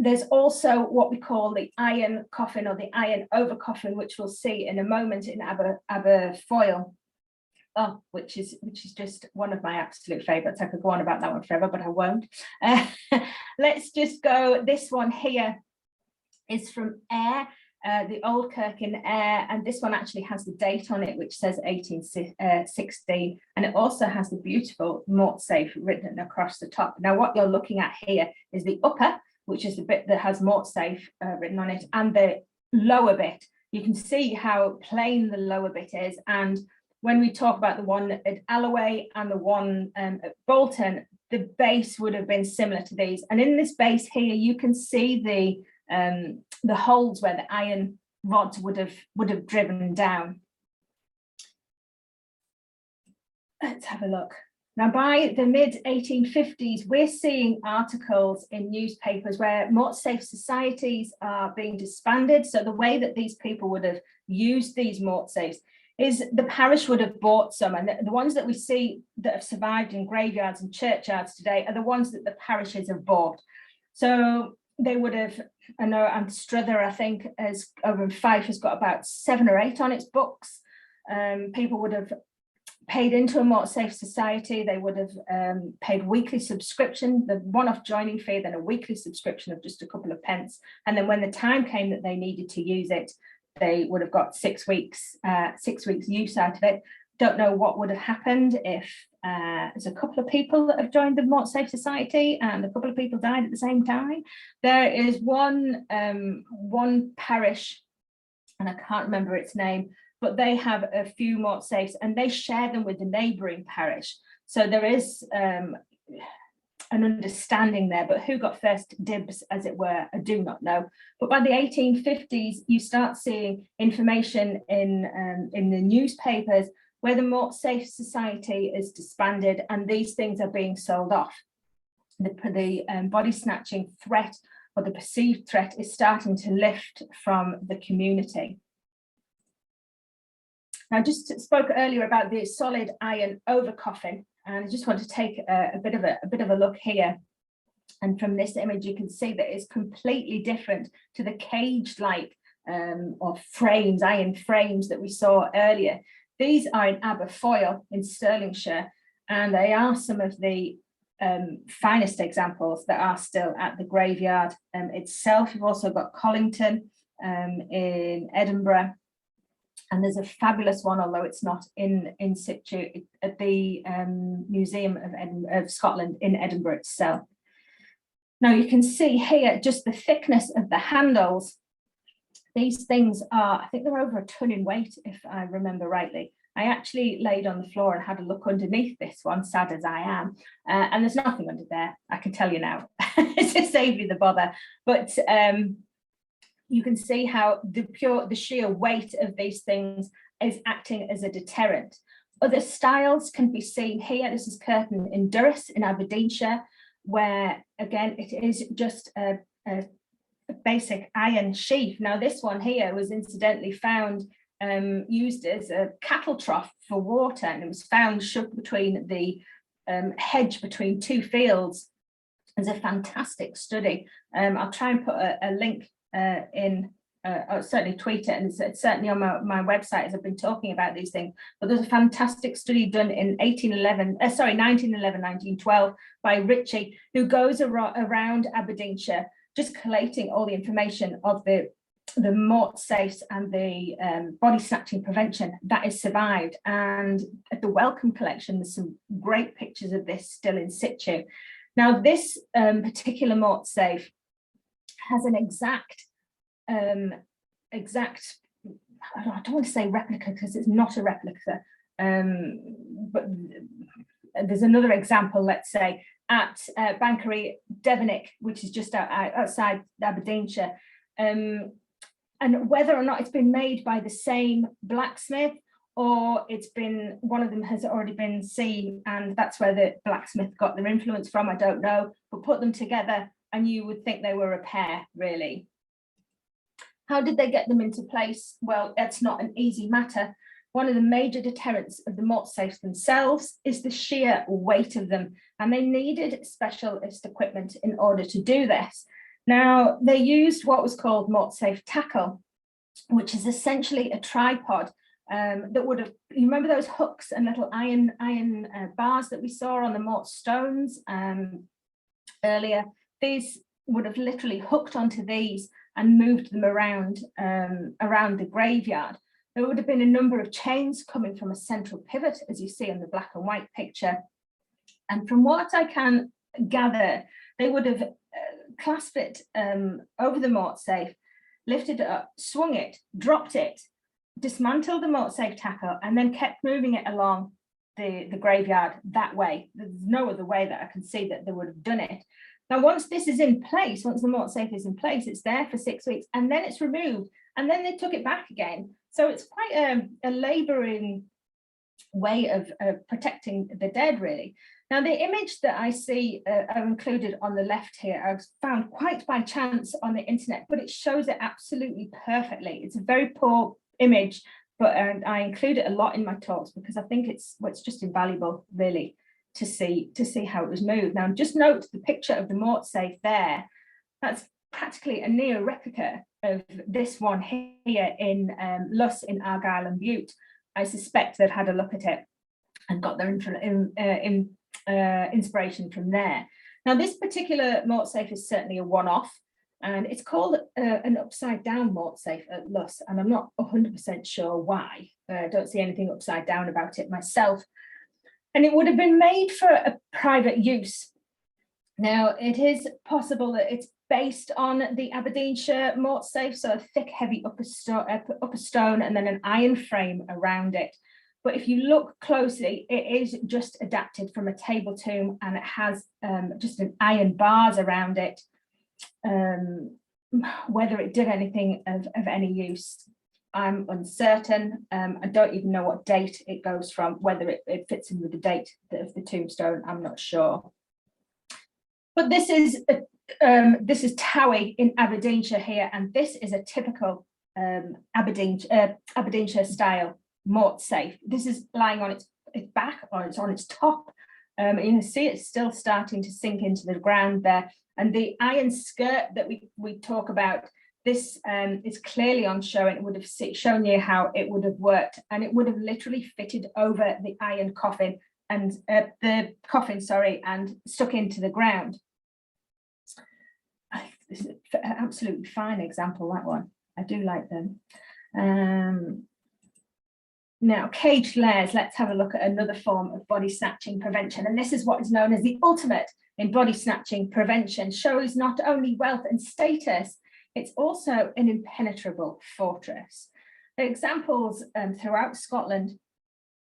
There's also what we call the Iron Coffin or the Iron Over Coffin, which we'll see in a moment in Aberfoyle. Oh, which is just one of my absolute favourites. I could go on about that one forever, but I won't. Let's just go. This one here is from Ayr, the Old Kirk in Ayr, and this one actually has the date on it, which says 1816, and it also has the beautiful Mortsafe written across the top. Now, what you're looking at here is the upper, which is the bit that has Mortsafe written on it, and the lower bit. You can see how plain the lower bit is, and when we talk about the one at Alloway and the one at Bolton, the base would have been similar to these. And in this base here, you can see the holes where the iron rods would have driven down. Let's have a look. Now, by the mid-1850s, we're seeing articles in newspapers where Mortsafe societies are being disbanded. So the way that these people would have used these Mortsafes is the parish would have bought some, and the ones that we see that have survived in graveyards and churchyards today are the ones that the parishes have bought. So they would have, I know Struther, I think, as over in Fife has got about 7 or 8 on its books. People would have paid into a Mortsafe society. They would have paid weekly subscription, the one-off joining fee, then a weekly subscription of just a couple of pence. And then when the time came that they needed to use it, they would have got 6 weeks use out of it. Don't know what would have happened if there's a couple of people that have joined the Mortsafe Society and a couple of people died at the same time. There is one parish, and I can't remember its name, but they have a few Mortsafes and they share them with the neighbouring parish. So there is an understanding there, but who got first dibs, as it were, I do not know. But by the 1850s, you start seeing information in the newspapers where the Mortsafe Society is disbanded and these things are being sold off. The body snatching threat, or the perceived threat, is starting to lift from the community. Now, I just spoke earlier about the solid iron over coffin, and I just want to take a bit of a look here. And from this image, you can see that it's completely different to the cage-like or frames, iron frames that we saw earlier. These are in Aberfoyle in Stirlingshire, and they are some of the finest examples that are still at the graveyard itself. You've also got Collington in Edinburgh. And there's a fabulous one, although it's not in situ, at the Museum of Scotland in Edinburgh itself. Now you can see here just the thickness of the handles. These things are, I think they're over a ton in weight, if I remember rightly. I actually laid on the floor and had a look underneath this one, sad as I am, and there's nothing under there, I can tell you now, to save you the bother. But you can see how the sheer weight of these things is acting as a deterrent. Other styles can be seen here. This is curtain in Durris in Aberdeenshire, where again it is just a basic iron sheath. Now this one here was incidentally found used as a cattle trough for water, and it was found shoved between the hedge between two fields. It's a fantastic study. I'll try and put a link I'll certainly tweet it, and it's certainly on my website as I've been talking about these things. But there's a fantastic study done in 1912 by Ritchie, who goes around Aberdeenshire just collating all the information of the Mortsafes and the body snatching prevention that is survived. And at the Wellcome collection, there's some great pictures of this still in situ. Now, this particular Mortsafe has an exact, I don't want to say replica because it's not a replica, but there's another example, let's say, at Bankery Devonick, which is just outside Aberdeenshire. And whether or not it's been made by the same blacksmith, or it's been, one of them has already been seen, and that's where the blacksmith got their influence from, I don't know, but put them together and you would think they were a pair, really. How did they get them into place? Well, it's not an easy matter. One of the major deterrents of the Mortsafes themselves is the sheer weight of them, and they needed specialist equipment in order to do this. Now, they used what was called Mortsafe tackle, which is essentially a tripod that would have, you remember those hooks and little iron bars that we saw on the Malt Stones earlier? These would have literally hooked onto these and moved them around the graveyard. There would have been a number of chains coming from a central pivot, as you see in the black and white picture. And from what I can gather, they would have clasped it over the Mortsafe, lifted it up, swung it, dropped it, dismantled the Mortsafe tackle, and then kept moving it along the graveyard that way. There's no other way that I can see that they would have done it. Now, once this is in place, once the Mortsafe is in place, it's there for 6 weeks, and then it's removed, and then they took it back again. So it's quite a labouring way of protecting the dead, really. Now, the image that I see are included on the left here, I found quite by chance on the internet, but it shows it absolutely perfectly. It's a very poor image, but I include it a lot in my talks because I think it's just invaluable, really, to see how it was moved. Now, just note the picture of the Mortsafe there. That's practically a near replica of this one here in Luss in Argyll and Bute. I suspect they've had a look at it and got their inspiration from there. Now, this particular Mortsafe is certainly a one-off, and it's called an upside down Mortsafe at Luss, and I'm not 100% sure why. I don't see anything upside down about it myself. And it would have been made for a private use. Now, it is possible that it's based on the Aberdeenshire Mortsafe, so a thick, heavy upper stone and then an iron frame around it. But if you look closely, it is just adapted from a table tomb, and it has just an iron bars around it. Whether it did anything of any use, I'm uncertain. I don't even know what date it goes from, whether it fits in with the date of the tombstone, I'm not sure. But this is Towie in Aberdeenshire here, and this is a typical Aberdeenshire style Mortsafe. This is lying on its back, or it's on its top. You can see it's still starting to sink into the ground there. And the iron skirt that we talk about, this is clearly on show, and it would have shown you how it would have worked, and it would have literally fitted over the iron coffin and and stuck into the ground. This is an absolutely fine example, that one. I do like them. Now, caged Lairs, let's have a look at another form of body snatching prevention. And this is what is known as the ultimate in body snatching prevention. Shows not only wealth and status, it's also an impenetrable fortress. Examples throughout Scotland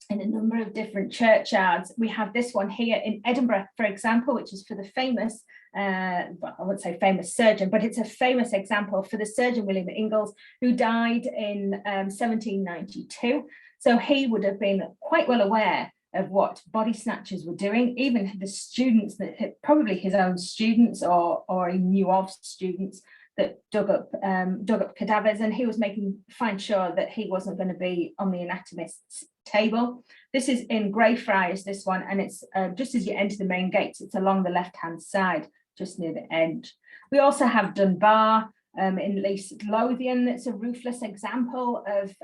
in a number of different churchyards. We have this one here in Edinburgh, for example, which is for the famous, well, I wouldn't say famous surgeon, but it's a famous example for the surgeon William Ingalls, who died in 1792. So he would have been quite well aware of what body snatchers were doing. Even the students, that probably his own students, or he knew of students that dug up cadavers, and he was making fine sure that he wasn't going to be on the anatomist's table. This is in Greyfriars, this one, and it's just as you enter the main gates. It's along the left-hand side, just near the end. We also have Dunbar in East Lothian. That's a roofless example of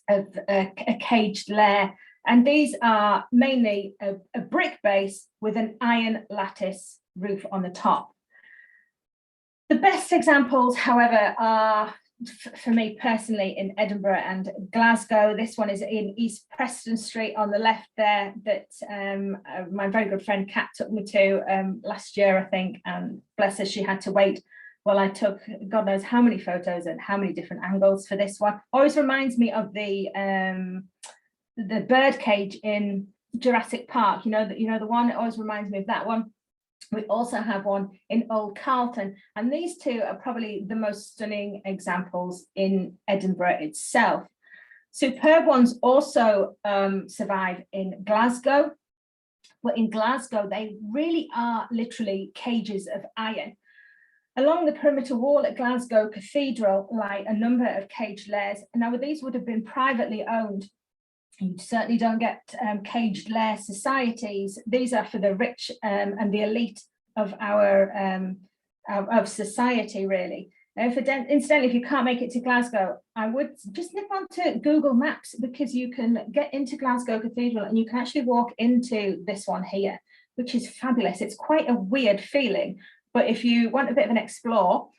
a caged lair, and these are mainly a brick base with an iron lattice roof on the top. The best examples, however, are, for me personally, in Edinburgh and Glasgow. This one is in East Preston Street on the left there, that my very good friend Kat took me to last year, I think, and bless her, she had to wait. Well, I took God knows how many photos and how many different angles for this one. Always reminds me of the bird cage in Jurassic Park. You know the one. It always reminds me of that one. We also have one in Old Carlton, and these two are probably the most stunning examples in Edinburgh itself. Superb ones also survive in Glasgow, but in Glasgow they really are literally cages of iron. Along the perimeter wall at Glasgow Cathedral lie a number of caged lairs. Now, these would have been privately owned. You certainly don't get caged lair societies. These are for the rich and the elite of our of society, really. Now, incidentally, if you can't make it to Glasgow, I would just nip onto Google Maps, because you can get into Glasgow Cathedral and you can actually walk into this one here, which is fabulous. It's quite a weird feeling, but if you want a bit of an explore,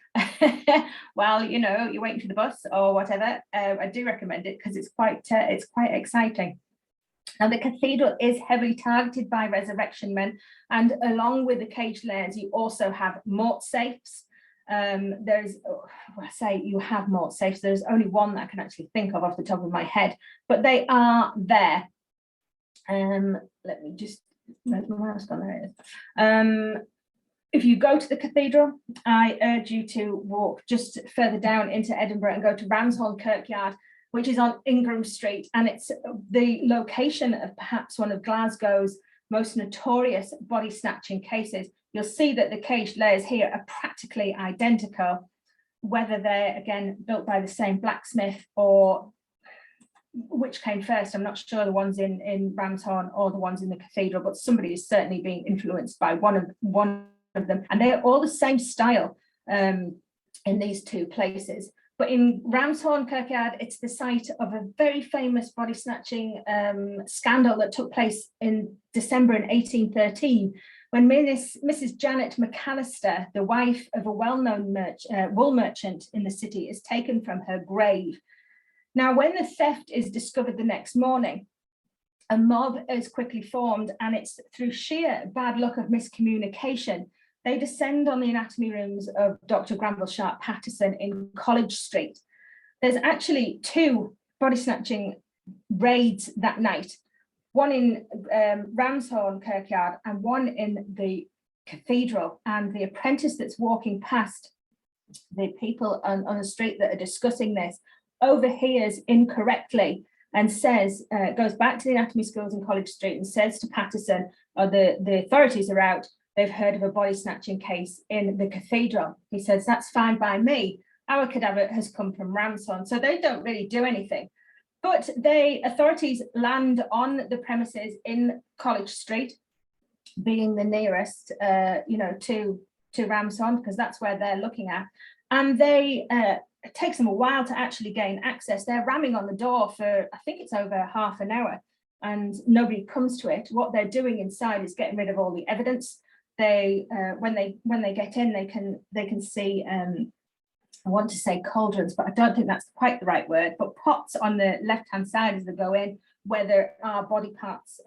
well, you know, you're waiting for the bus or whatever, I do recommend it, because it's quite exciting. Now, the cathedral is heavily targeted by resurrection men, and along with the caged lairs, you also have Mortsafes. There's, I say you have Mortsafes. There's only one that I can actually think of off the top of my head, but they are there. Let me just, where's my mouse gone? There it is. If you go to the cathedral, I urge you to walk just further down into Edinburgh and go to Branson Kirkyard, which is on Ingram Street, and it's the location of perhaps one of Glasgow's most notorious body snatching cases. You'll see that the caged lairs here are practically identical, whether they're, again, built by the same blacksmith or which came first. I'm not sure, the ones in Branson or the ones in the cathedral, but somebody is certainly being influenced by one of them, and they're all the same style in these two places. But in Ramshorn Kirkyard, it's the site of a very famous body snatching scandal that took place in December in 1813, when Mrs. Janet McAllister, the wife of a well-known wool merchant in the city, is taken from her grave. Now, when the theft is discovered the next morning, a mob is quickly formed, and it's through sheer bad luck of miscommunication they descend on the anatomy rooms of Dr. Granville Sharp Patterson in College Street. There's actually two body snatching raids that night, one in Ramshorn Kirkyard and one in the cathedral. And the apprentice that's walking past the people on the street that are discussing this overhears incorrectly and says, goes back to the anatomy schools in College Street and says to Patterson, the authorities are out, they've heard of a body snatching case in the cathedral. He says, that's fine by me. Our cadaver has come from Ramshorn. So they don't really do anything. But authorities land on the premises in College Street, being the nearest, to Ramshorn, because that's where they're looking at. And it takes them a while to actually gain access. They're ramming on the door for, I think it's over half an hour, and nobody comes to it. What they're doing inside is getting rid of all the evidence. When they get in, they can see, I want to say cauldrons, but I don't think that's quite the right word, but pots on the left-hand side as they go in, where there are body parts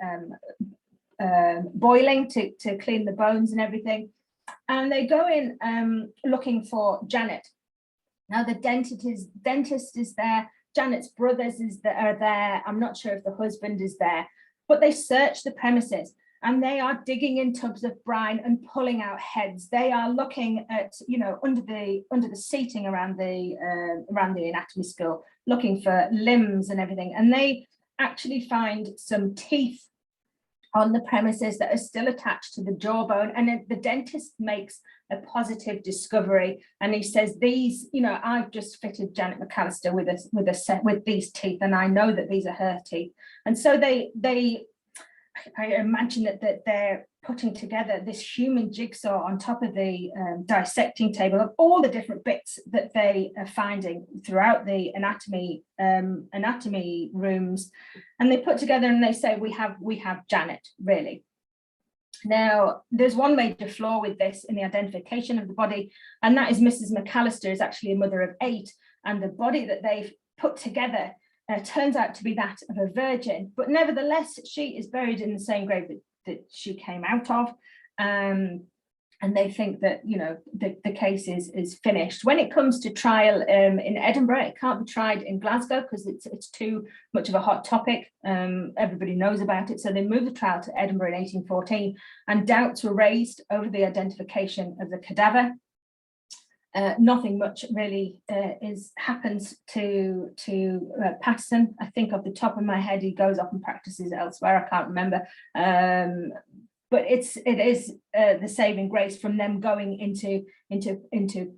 boiling to clean the bones and everything. And they go in looking for Janet. Now, the dentist is there. Janet's brothers are there. I'm not sure if the husband is there, but they search the premises and they are digging in tubs of brine and pulling out heads. They are looking at, under the seating around the anatomy school, looking for limbs and everything. And they actually find some teeth on the premises that are still attached to the jawbone. And the dentist makes a positive discovery, and he says, these, I've just fitted Janet McAllister with these teeth, and I know that these are her teeth. And so I imagine that they're putting together this human jigsaw on top of the dissecting table of all the different bits that they are finding throughout the anatomy rooms, and they put together and they say, we have Janet, really. Now, there's one major flaw with this in the identification of the body, and that is Mrs. McAllister is actually a mother of 8, and the body that they've put together turns out to be that of a virgin, but nevertheless, she is buried in the same grave that she came out of. And they think that, the case is finished. When it comes to trial in Edinburgh, it can't be tried in Glasgow because it's too much of a hot topic. Everybody knows about it. So they moved the trial to Edinburgh in 1814, and doubts were raised over the identification of the cadaver. Nothing much really happens to Patterson. I think off the top of my head, he goes off and practices elsewhere. I can't remember. But it is the saving grace from them going into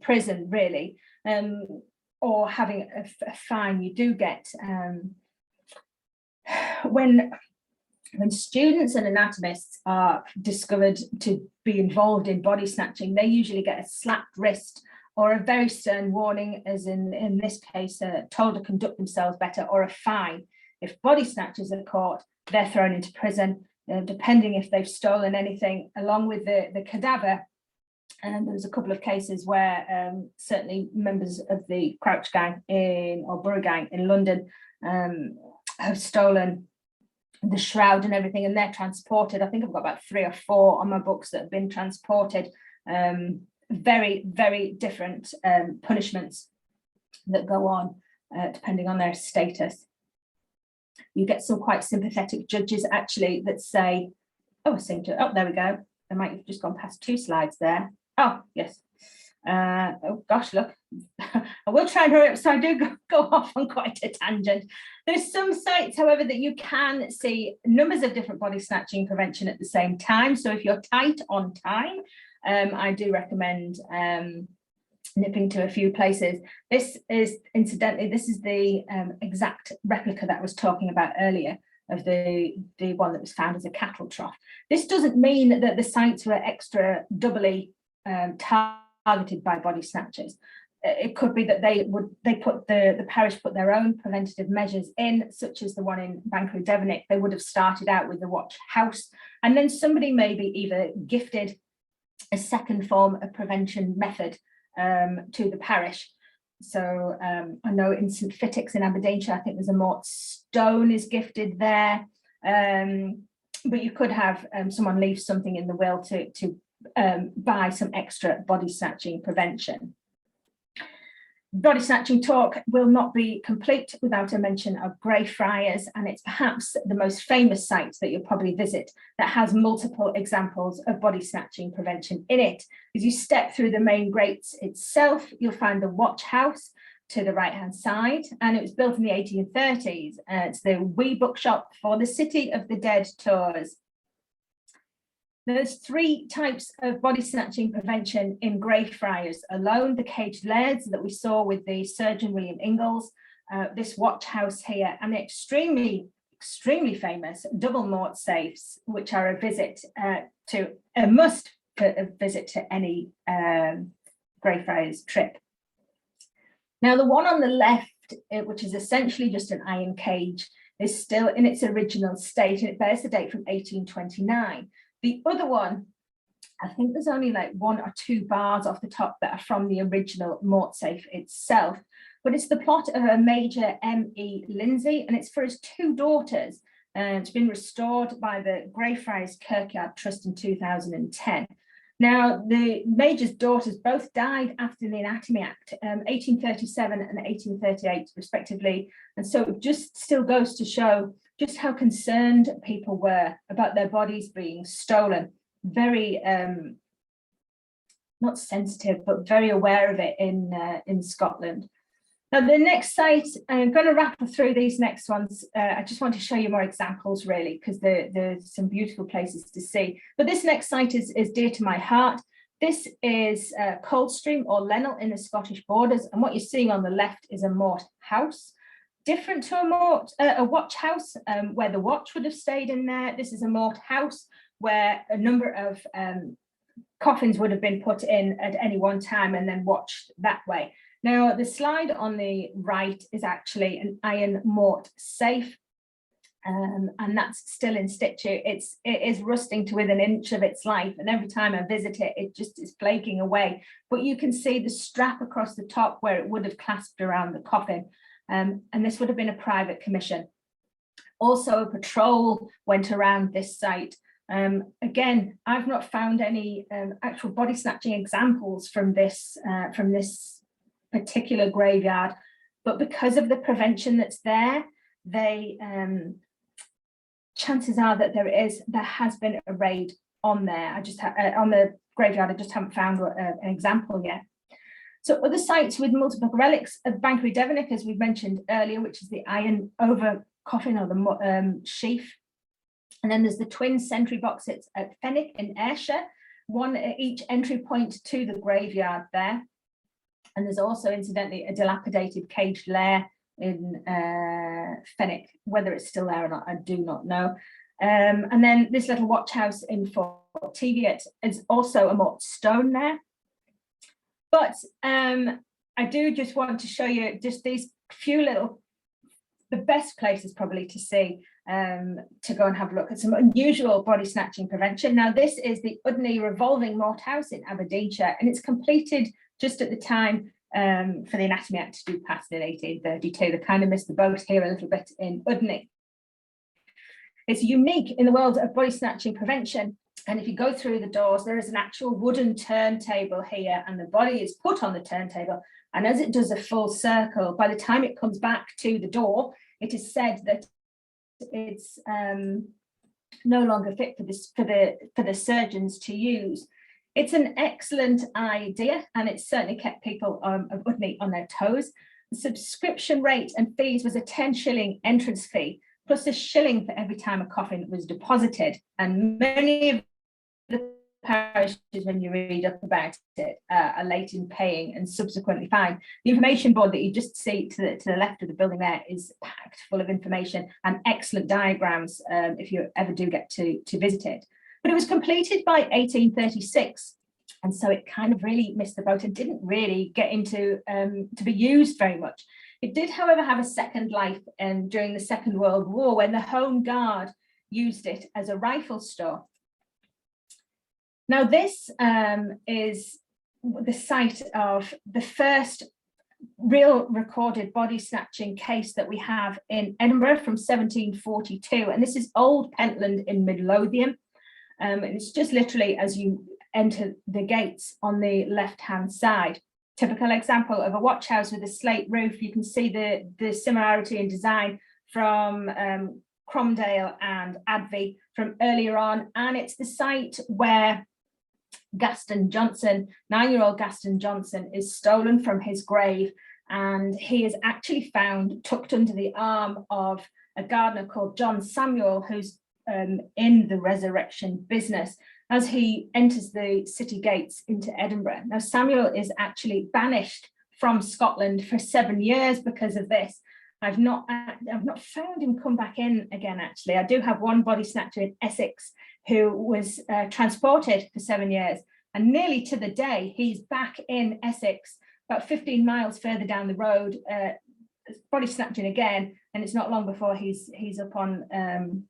prison, really, or having a fine. You do get when students and anatomists are discovered to be involved in body snatching, they usually get a slapped wrist or a very stern warning, as in this case, told to conduct themselves better, or a fine. If body snatchers are caught, they're thrown into prison, depending if they've stolen anything, along with the cadaver. And there's a couple of cases where certainly members of the Crouch Gang or Borough Gang in London have stolen the shroud and everything, and they're transported. I think I've got about 3 or 4 on my books that have been transported. Very, very different punishments that go on depending on their status. You get some quite sympathetic judges actually that say, there we go. I might have just gone past 2 slides there. Oh, yes. Oh gosh, look, I will try and hurry up so I do go off on quite a tangent. There's some sites, however, that you can see numbers of different body snatching prevention at the same time. So if you're tight on time, I do recommend nipping to a few places. This is, incidentally, this is the exact replica that I was talking about earlier of the one that was found as a cattle trough. This doesn't mean that the sites were extra doubly targeted by body snatchers. It could be that the parish put their own preventative measures in, such as the one in Banchory Devonick. They would have started out with the watch house, and then somebody maybe either gifted a second form of prevention method to the parish. So I know in St Fittick's in Aberdeenshire, I think there's a Malt Stone is gifted there, but you could have someone leave something in the will to buy some extra body snatching prevention. Body snatching talk will not be complete without a mention of Greyfriars, and it's perhaps the most famous site that you'll probably visit that has multiple examples of body snatching prevention in it. As you step through the main grates itself, you'll find the watch house to the right hand side, and it was built in the 1830s. It's the wee bookshop for the City of the Dead tours. There's 3 types of body snatching prevention in Greyfriars alone: the caged Lairs that we saw with the surgeon William Ingalls, this watch house here, and the extremely famous double Mortsafes, which are a must visit to any Greyfriars trip. Now, the one on the left, which is essentially just an iron cage, is still in its original state, and it bears the date from 1829. The other one, I think there's only like 1 or 2 bars off the top that are from the original Mortsafe itself, but it's the plot of a Major M.E. Lindsay, and it's for his 2 daughters. It's been restored by the Greyfriars Kirkyard Trust in 2010. Now, the Major's daughters both died after the Anatomy Act, 1837 and 1838 respectively, and so it just still goes to show just how concerned people were about their bodies being stolen. Very not sensitive, but very aware of it in Scotland. Now, the next site, I'm going to rattle through these next ones. I just want to show you more examples, really, because there's some beautiful places to see. But this next site is dear to my heart. This is Coldstream or Lennox in the Scottish borders. And what you're seeing on the left is a mort house. Different to a watch house, where the watch would have stayed in there. This is a mort house where a number of coffins would have been put in at any one time and then watched that way. Now, the slide on the right is actually an iron mort safe, and that's still in situ. It is rusting to within an inch of its life, and every time I visit it, it just is flaking away. But you can see the strap across the top where it would have clasped around the coffin, and this would have been a private commission. Also, a patrol went around this site. Again, I've not found any actual body snatching examples from this particular graveyard, but because of the prevention that's there, chances are that there has been a raid on there. On the graveyard, I just haven't found an example yet. So other sites with multiple relics of Banchory Devonick, as we mentioned earlier, which is the iron over coffin or the sheath. And then there's the twin sentry boxes at Fenwick in Ayrshire, one at each entry point to the graveyard there. And there's also, incidentally, a dilapidated caged lair in Fenwick. Whether it's still there or not, I do not know. And then this little watch house in Fort Teviot is also a Malt Stone there. But I do just want to show you just these few the best places probably to see, to go and have a look at some unusual body snatching prevention. Now, this is the Udly Revolving Mort House in Aberdeenshire, and it's completed just at the time for the Anatomy Act to be passed in 1832. They kind of missed the boat here a little bit in Udly. It's unique in the world of body snatching prevention. And if you go through the doors, there is an actual wooden turntable here, and the body is put on the turntable. And as it does a full circle, by the time it comes back to the door, it is said that it's no longer fit for the surgeons to use. It's an excellent idea, and it's certainly kept people of Udly on their toes. The subscription rate and fees was a 10 shilling entrance fee, plus a shilling for every time a coffin was deposited. And many of the parishes, when you read up about it, are late in paying and subsequently fined. The information board that you just see to the left of the building there is packed full of information and excellent diagrams if you ever do get to visit it. But it was completed by 1836, and so it kind of really missed the boat and didn't really get into to be used very much. It did, however, have a second life during the Second World War, when the Home Guard used it as a rifle store. Now, this is the site of the first real recorded body snatching case that we have in Edinburgh from 1742, and this is Old Pentland in Midlothian. And it's just literally as you enter the gates on the left-hand side. Typical example of a watch house with a slate roof. You can see the similarity in design from Crom Dagger and Udly from earlier on, and it's the site where Gaston Johnson, 9-year-old Gaston Johnson, is stolen from his grave, and he is actually found tucked under the arm of a gardener called John Samuel, who's in the resurrection business, as he enters the city gates into Edinburgh. Now, Samuel is actually banished from Scotland for 7 years because of this. I've not found him come back in again, actually. I do have one body snatcher in Essex who was transported for 7 years, and nearly to the day he's back in Essex, about 15 miles further down the road, body snatching again, and it's not long before he's up on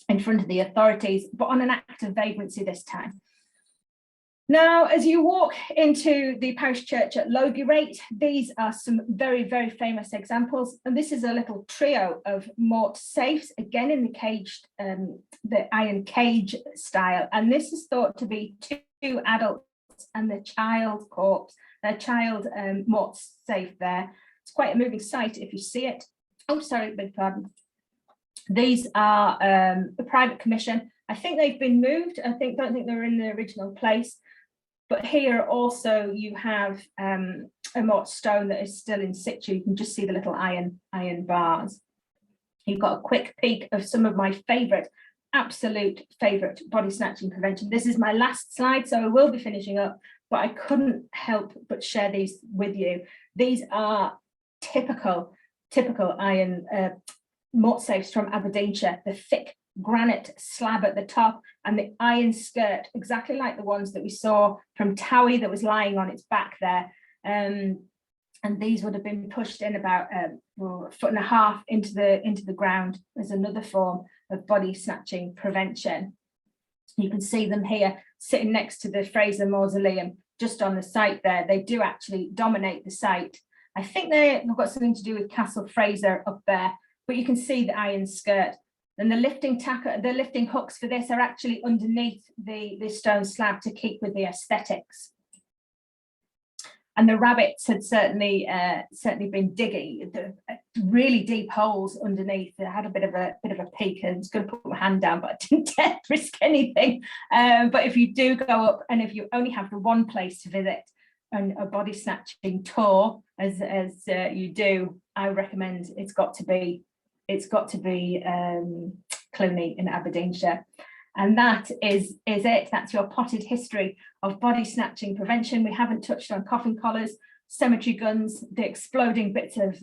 in front of the authorities, but on an act of vagrancy this time. Now, as you walk into the parish church at Logierate, these are some very, very famous examples. And this is a little trio of Mortsafes, again in the caged, the iron cage style. And this is thought to be two adults and the child corpse, their child Mortsafe there. It's quite a moving sight if you see it. Oh, sorry, beg pardon. These are a private commission. I think they've been moved. Don't think they were in the original place. But here also you have a Malt Stone that is still in situ. You can just see the little iron bars. You've got a quick peek of some of my favourite, absolute favourite body snatching prevention. This is my last slide, so I will be finishing up, but I couldn't help but share these with you. These are typical iron Mortsafes from Aberdeenshire, the thick granite slab at the top and the iron skirt, exactly like the ones that we saw from Towie that was lying on its back there. And these would have been pushed in about a foot and a half into the ground as another form of body snatching prevention. You can see them here sitting next to the Fraser Mausoleum just on the site there. They do actually dominate the site. I think they've got something to do with Castle Fraser up there, but you can see the iron skirt. And the lifting hooks for this are actually underneath the stone slab to keep with the aesthetics. And the rabbits had certainly been digging the really deep holes underneath. I had a bit of a peek. I was going to put my hand down, but I didn't dare risk anything. But if you do go up, and if you only have the one place to visit, and a body snatching tour, as you do, I recommend it's got to be Cluny in Aberdeenshire. And that is it. That's your potted history of body snatching prevention. We haven't touched on coffin collars, cemetery guns, the exploding bits of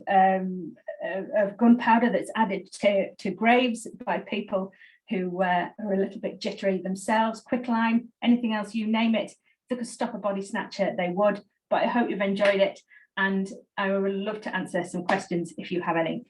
gunpowder that's added to graves by people who are a little bit jittery themselves, quicklime, anything else, you name it. If they could stop a body snatcher, they would. But I hope you've enjoyed it, and I would love to answer some questions if you have any.